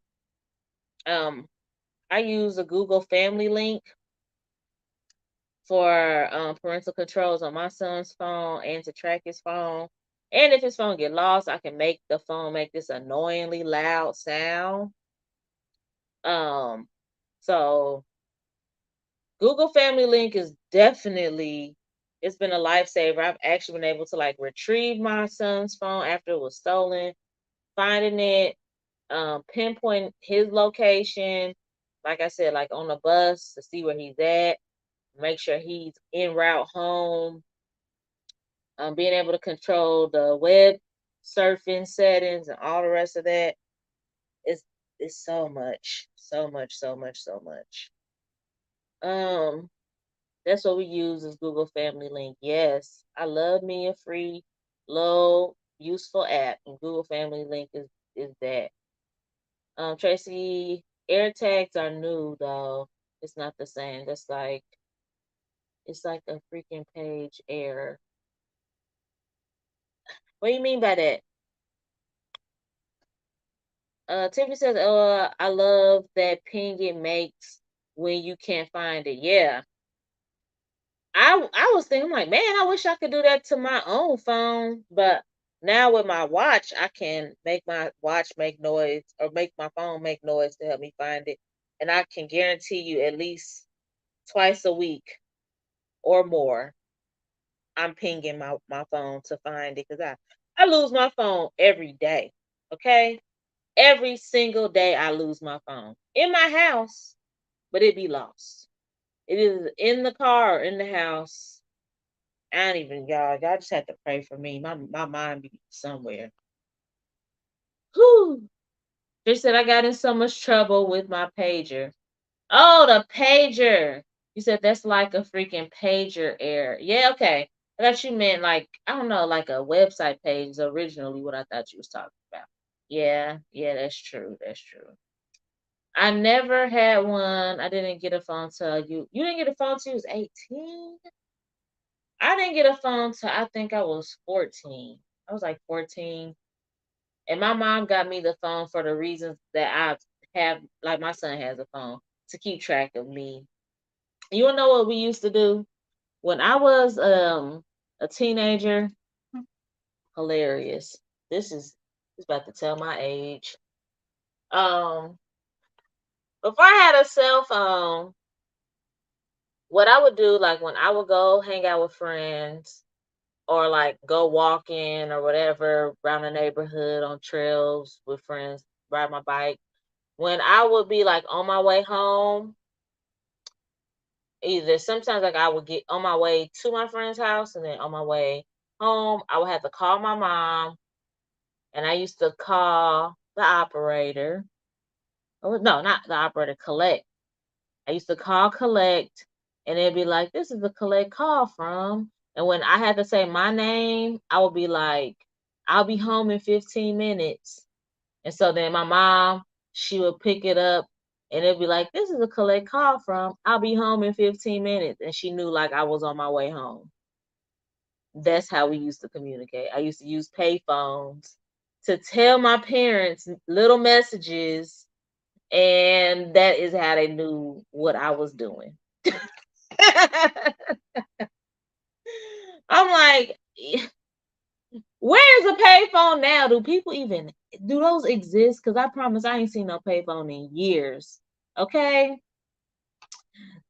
S1: Um, I use a Google Family Link for parental controls on my son's phone and to track his phone. And if his phone get lost, I can make the phone make this annoyingly loud sound. Um, so Google Family Link is definitely it's been a lifesaver. I've actually been able to like retrieve my son's phone after it was stolen, finding it, pinpoint his location, like I said, like on the bus to see where he's at, make sure he's en route home, being able to control the web surfing settings and all the rest of that. It's it's so much, so much, so much, so much. Um, that's what we use is Google Family Link. Yes, I love me a free, low, useful app, and Google Family Link is that. Tracy, AirTags are new though. It's not the same. That's like it's like a freaking page error. What do you mean by that? Tiffany says, I love that ping it makes when you can't find it. Yeah. I was thinking like, man, I wish I could do that to my own phone, but now with my watch, I can make my watch make noise or make my phone make noise to help me find it. And I can guarantee you at least twice a week or more, I'm pinging my phone to find it because I lose my phone every day. Okay? Every single day I lose my phone. In my house, but it be lost. It is in the car or in the house. I don't even y'all just have to pray for me. My mind be somewhere. Whew. They said I got in so much trouble with my pager. Oh, the pager. You said that's like a freaking pager error. Yeah, okay. I thought you meant like, I don't know, like a website page is originally what I thought you was talking about. Yeah, yeah, that's true. That's true. I never had one. I didn't get a phone till you didn't get a phone till you was 18? I didn't get a phone till I think I was 14. I was like 14. And my mom got me the phone for the reasons that I have like my son has a phone to keep track of me. You wanna know what we used to do? When I was a teenager, hilarious. This is about to tell my age. Um Before I had a cell phone, what I would do, like when I would go hang out with friends or like go walking or whatever around the neighborhood on trails with friends, ride my bike. When I would be like on my way home, either sometimes like I would get on my way to my friend's house and then on my way home, I would have to call my mom and I used to call the operator. Oh, no, not the operator, collect. I used to call collect and it'd be like, "This is a collect call from." And when I had to say my name, I would be like, "I'll be home in 15 minutes." And so then my mom, she would pick it up and it'd be like, "This is a collect call from. I'll be home in 15 minutes." And she knew like I was on my way home. That's how we used to communicate. I used to use payphones to tell my parents little messages, and that is how they knew what I was doing. I'm like, where's a payphone now? Do people even do those exist? Because I promise I ain't seen no payphone in years. Okay.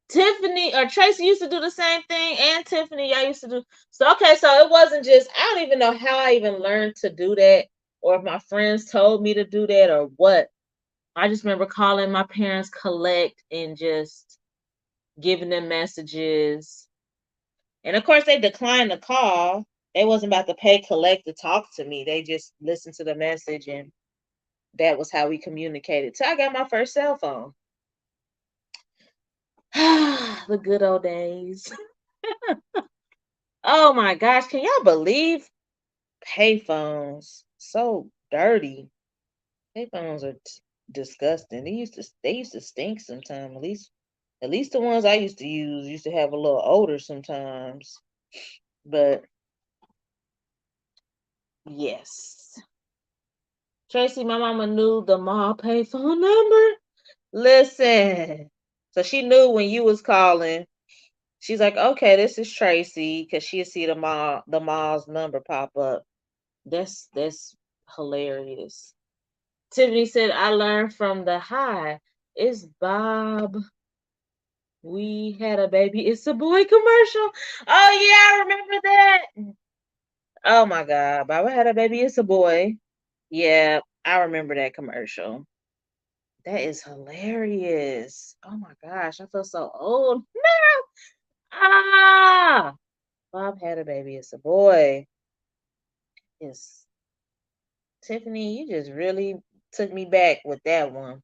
S1: Tiffany or Tracy used to do the same thing, and Tiffany, I used to do. So okay, so it wasn't just, I don't even know how I even learned to do that, or if my friends told me to do that or what. I just remember calling my parents collect and just giving them messages. And of course they declined the call. They wasn't about to pay collect to talk to me. They just listened to the message, and that was how we communicated. So I got my first cell phone. The good old days. Oh my gosh, can y'all believe payphones? So dirty. Payphones are disgusting. They used to stink sometimes. At least the ones I used to use used to have a little odor sometimes. But yes. Tracy, my mama knew the mall payphone number. Listen. So she knew when you was calling. She's like, "Okay, this is Tracy," because she'd see the mall's number pop up. That's hilarious. Tiffany said, "I learned from the high. It's Bob. We had a baby. It's a boy commercial." Oh yeah, I remember that. Oh my God, Bob had a baby. It's a boy. Yeah, I remember that commercial. That is hilarious. Oh my gosh, I feel so old. No. Ah, Bob had a baby. It's a boy. Yes, Tiffany, you just really took me back with that one.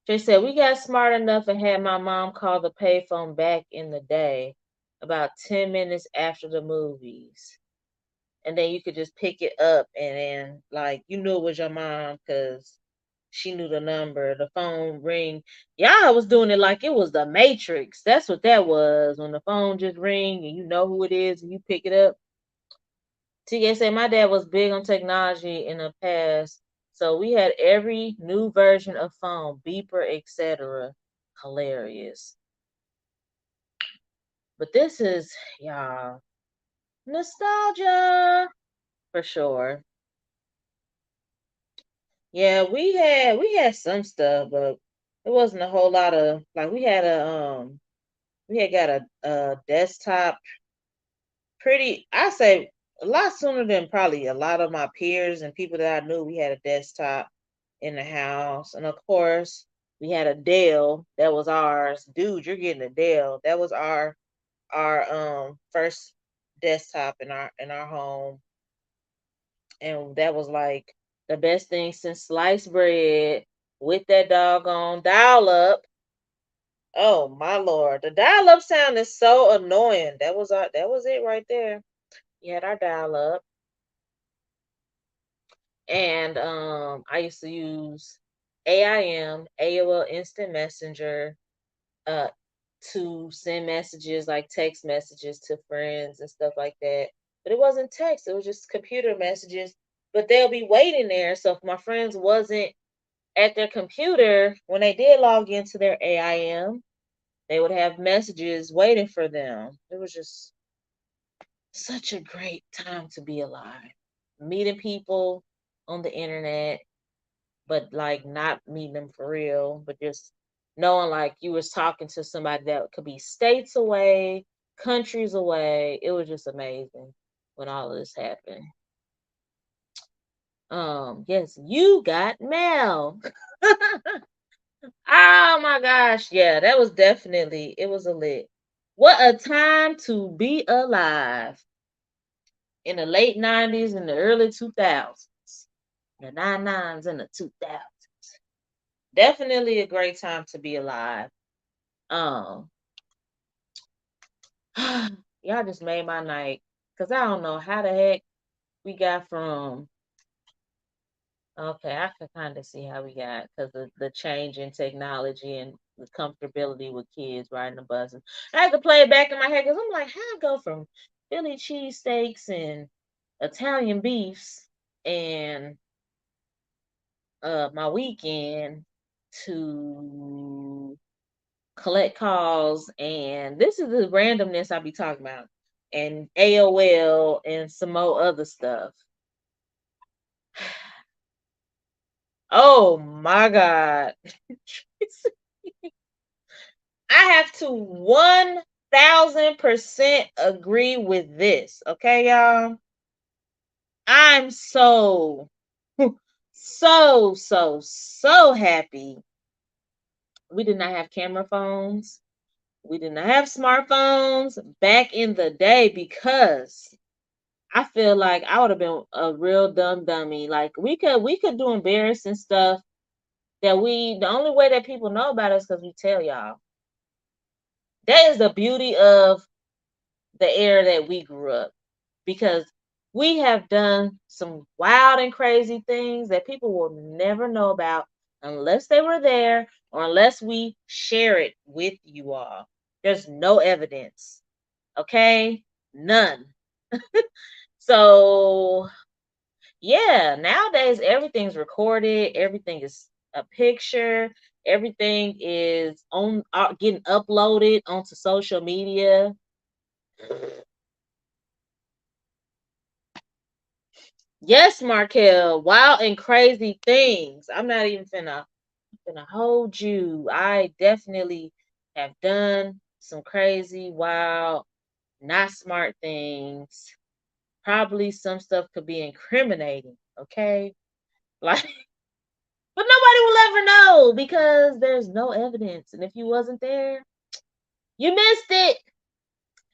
S1: She said, "We got smart enough and had my mom call the payphone back in the day, about 10 minutes after the movies. And then you could just pick it up and then, like, you knew it was your mom because she knew the number. The phone ring. Y'all was doing it like it was the Matrix. That's what that was. When the phone just ring and you know who it is and you pick it up. TK said my dad was big on technology in the past, so we had every new version of phone, beeper, etc. Hilarious. But this is, y'all, nostalgia for sure. Yeah, we had some stuff, but it wasn't a whole lot of, like, we had got a desktop pretty, I say, a lot sooner than probably a lot of my peers and people that I knew. We had a desktop in the house. And of course, we had a Dell that was ours. Dude, you're getting a Dell. That was our first desktop in our home. And that was like the best thing since sliced bread with that doggone dial up. Oh my lord. The dial up sound is so annoying. That was it right there. We had our dial up. And I used to use AIM, AOL Instant Messenger, uh, to send messages like text messages to friends and stuff like that. But it wasn't text, it was just computer messages. But they'll be waiting there. So if my friends wasn't at their computer when they did log into their AIM, they would have messages waiting for them. It was just such a great time to be alive. Meeting people on the internet, but like not meeting them for real, but just knowing like you was talking to somebody that could be states away, countries away. It was just amazing when all of this happened. Yes, you got mail. Oh my gosh, yeah, that was definitely, it was a lit. What a time to be alive in the late 90s and the early 2000s. The 99s and the 2000s. Definitely a great time to be alive. Um, Y'all just made my night. Cause I don't know how the heck we got from. Okay, I can kind of see how we got because the change in technology and the comfortability with kids riding the bus. And I had to play it back in my head because I'm like, how I go from Philly cheesesteaks and Italian beefs and my weekend to collect calls, and this is the randomness I be talking about, and AOL and some more other stuff. Oh my God. I have to 1000% agree with this. Okay, y'all. I'm so, so happy we did not have camera phones. We did not have smartphones back in the day because I feel like I would have been a real dumb dummy. Like we could do embarrassing stuff that the only way that people know about us because we tell y'all. That is the beauty of the era that we grew up because we have done some wild and crazy things that people will never know about unless they were there or unless we share it with you all. There's no evidence. Okay? None. So, yeah, nowadays everything's recorded, everything is a picture, everything is on getting uploaded onto social media. Yes, Markel, wild and crazy things. I'm not even finna hold you. I definitely have done some crazy, wild, not smart things. Probably some stuff could be incriminating, okay? Like, but nobody will ever know because there's no evidence. And if you wasn't there, you missed it.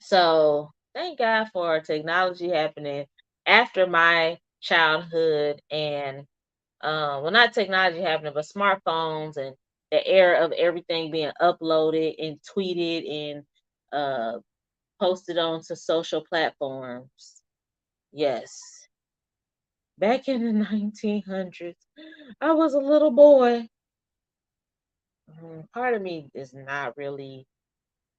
S1: So thank God for technology happening after my childhood and well, not technology happening, but smartphones and the era of everything being uploaded and tweeted and uh, posted onto social platforms. Yes. Back in the 1900s, I was a little boy. Part of me is not really.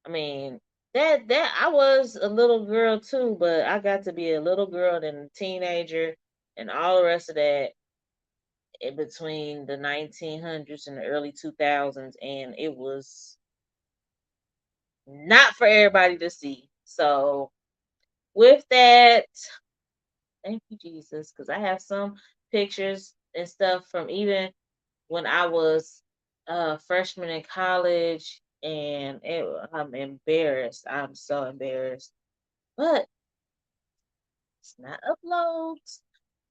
S1: I mean, that I was a little girl too, but I got to be a little girl, then a teenager, and all the rest of that in between the 1900s and the early 2000s, and it was not for everybody to see. So, with that, thank you, Jesus, because I have some pictures and stuff from even when I was a freshman in college, and I'm embarrassed. I'm so embarrassed. But it's not uploads.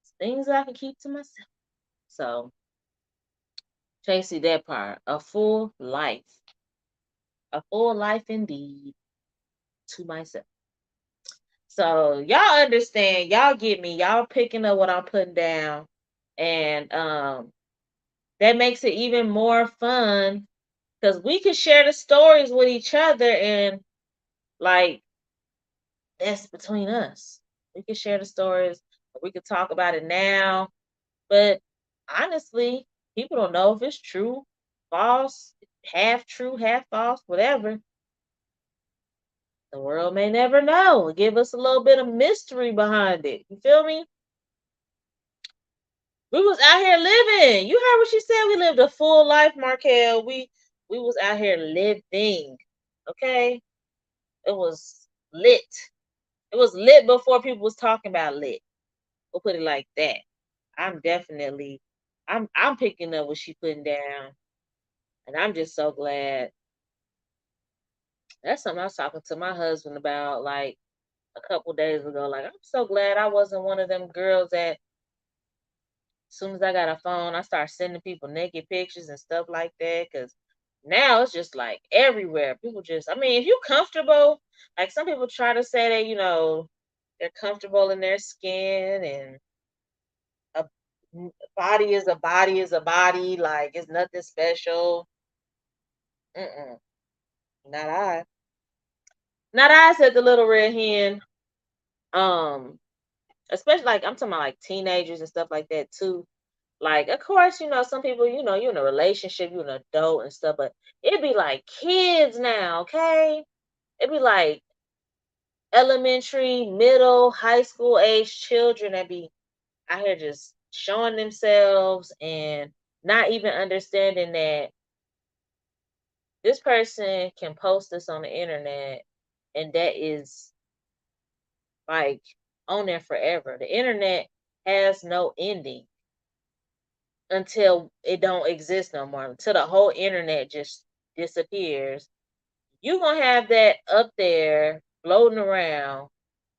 S1: It's things I can keep to myself. So, Tracy, that part, a full life indeed to myself. So y'all understand, y'all get me, y'all picking up what I'm putting down, and that makes it even more fun because we can share the stories with each other, and like that's between us. We can share the stories, we could talk about it now, but honestly, people don't know if it's true, false, half true, half false, whatever. The world may never know. Give us a little bit of mystery behind it. You feel me? We was out here living. You heard what she said. We lived a full life, Markel. We was out here living. Okay? It was lit. It was lit before people was talking about lit. We'll put it like that. I'm definitely I'm picking up what she putting down. And I'm just so glad. That's something I was talking to my husband about like a couple days ago. Like, I'm so glad I wasn't one of them girls that as soon as I got a phone, I start sending people naked pictures and stuff like that. Cause now it's just like everywhere. People just, I mean, if you're comfortable, like some people try to say that, they're comfortable in their skin and a body is a body is a body. Like it's nothing special. Mm-mm, not I. Not I said the little red hen. Um, especially like I'm talking about like teenagers and stuff like that too. Like, of course, some people, you're in a relationship, you're an adult and stuff, but it'd be like kids now, okay? It'd be like elementary, middle, high school age children that be out here just showing themselves and not even understanding that this person can post this on the internet and that is like on there forever. The internet has no ending until it don't exist no more, until the whole internet just disappears. You're gonna have that up there floating around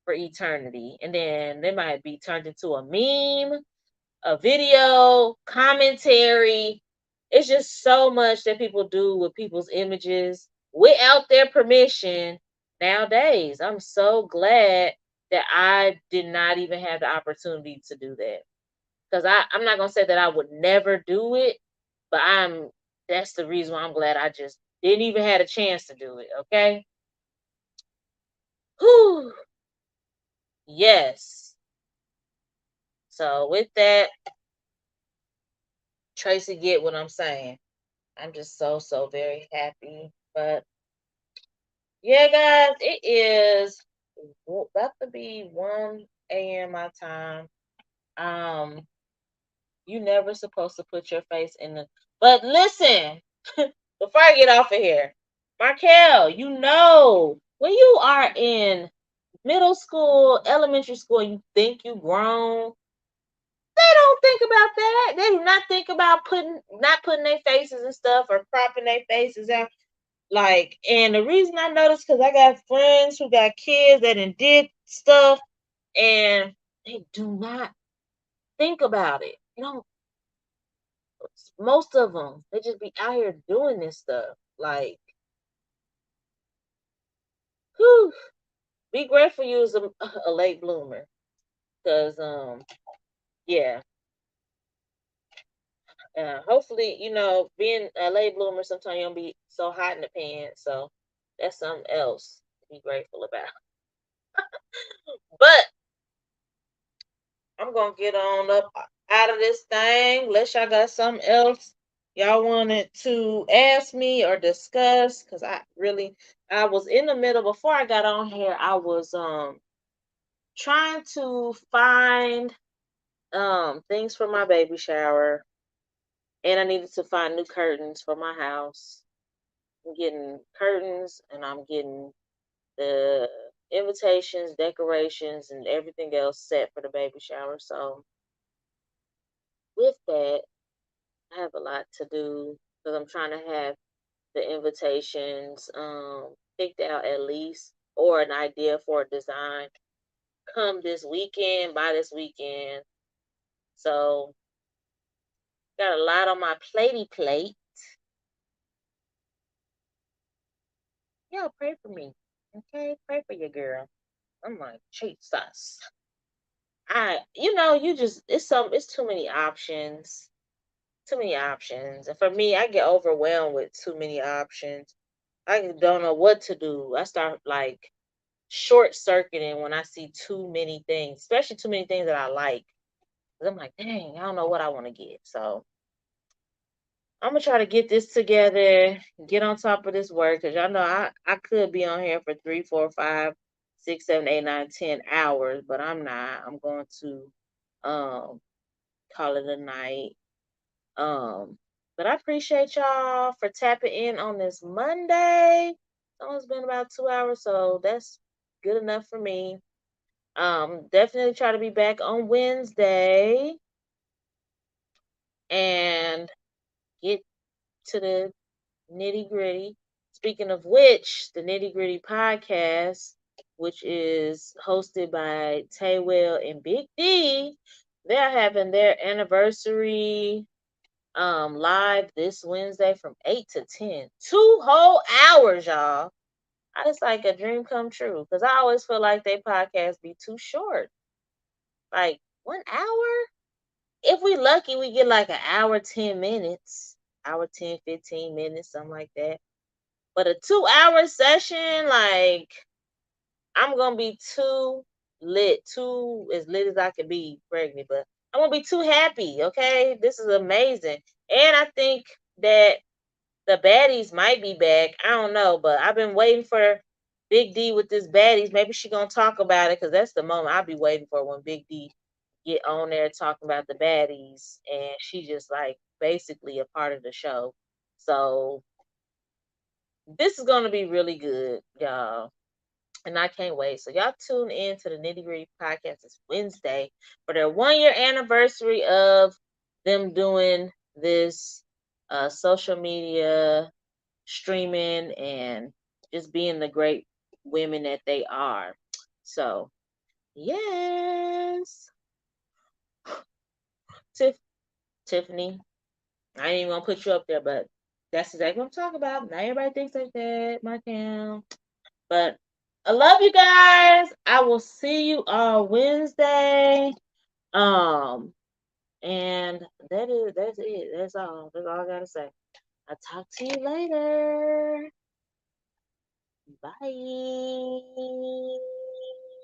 S1: for eternity. And then they might be turned into a meme, a video, commentary. It's just so much that people do with people's images without their permission nowadays. I'm so glad that I did not even have the opportunity to do that. Because I'm not gonna say that I would never do it, but that's the reason why I'm glad I just didn't even have a chance to do it. Okay. Whew. Yes. So with that, Tracy get what I'm saying. I'm just so very happy. But yeah, guys, it is about to be 1 a.m. my time. Um, you never supposed to put your face in the but listen, before I get off of here, Markel, when you are in middle school, elementary school, you think you grown. They don't think about that. They do not think about not putting their faces and stuff or cropping their faces out. Like, and the reason I noticed because I got friends who got kids that did stuff and they do not think about it. Most of them, they just be out here doing this stuff. Like, whew, be grateful you was a late bloomer. Because, yeah. Hopefully, being a late bloomer, sometimes you don't be so hot in the pants. So that's something else to be grateful about. But I'm gonna get on up out of this thing. Unless y'all got something else y'all wanted to ask me or discuss, because I was in the middle before I got on here. I was trying to find things for my baby shower, and I needed to find new curtains for my house. I'm getting curtains, and I'm getting the invitations, decorations, and everything else set for the baby shower. So with that, I have a lot to do because I'm trying to have the invitations picked out at least, or an idea for a design come this weekend, by this weekend. So got a lot on my platey plate. Yeah, pray for me. Okay, pray for your girl. I'm like, Jesus. It's too many options. Too many options. And for me, I get overwhelmed with too many options. I don't know what to do. I start like short circuiting when I see too many things, especially too many things that I like. 'Cause I'm like, dang, I don't know what I want to get. So I'm gonna try to get this together, get on top of this work, because y'all know I could be on here for 3, 4, 5, 6, 7, 8, 9, 10 hours, but I'm not. I'm going to um call it a night. Um, but I appreciate y'all for tapping in on this Monday. It's almost been about 2 hours, so that's good enough for me. Definitely try to be back on Wednesday and get to the nitty gritty. Speaking of which, the Nitty Gritty podcast, which is hosted by Taywell and Big D, they're having their anniversary live this Wednesday from 8 to 10. 2 whole hours, y'all. It's like a dream come true because I always feel like they podcasts be too short. Like 1 hour? If we lucky, we get like an hour, 10 minutes, hour, 10, 15 minutes, something like that. But a 2 hour session, like, I'm gonna be too lit, too as lit as I can be pregnant, but I'm gonna be too happy. Okay, this is amazing, and I think that the baddies might be back. I don't know, but I've been waiting for Big D with this baddies. Maybe she gonna talk about it because that's the moment I'll be waiting for when Big D get on there talking about the baddies, and she just like basically a part of the show. So this is gonna be really good, y'all. And I can't wait. So y'all tune in to the Nitty Gritty podcast this Wednesday for their 1 year anniversary of them doing this social media streaming and just being the great women that they are. So yes, Tiffany, I ain't even gonna put you up there, but that's exactly what I'm talking about. Not everybody thinks like that, my town. But I love you guys. I will see you on Wednesday. Um, and that's it. That's all. That's all I gotta say. I'll talk to you later. Bye.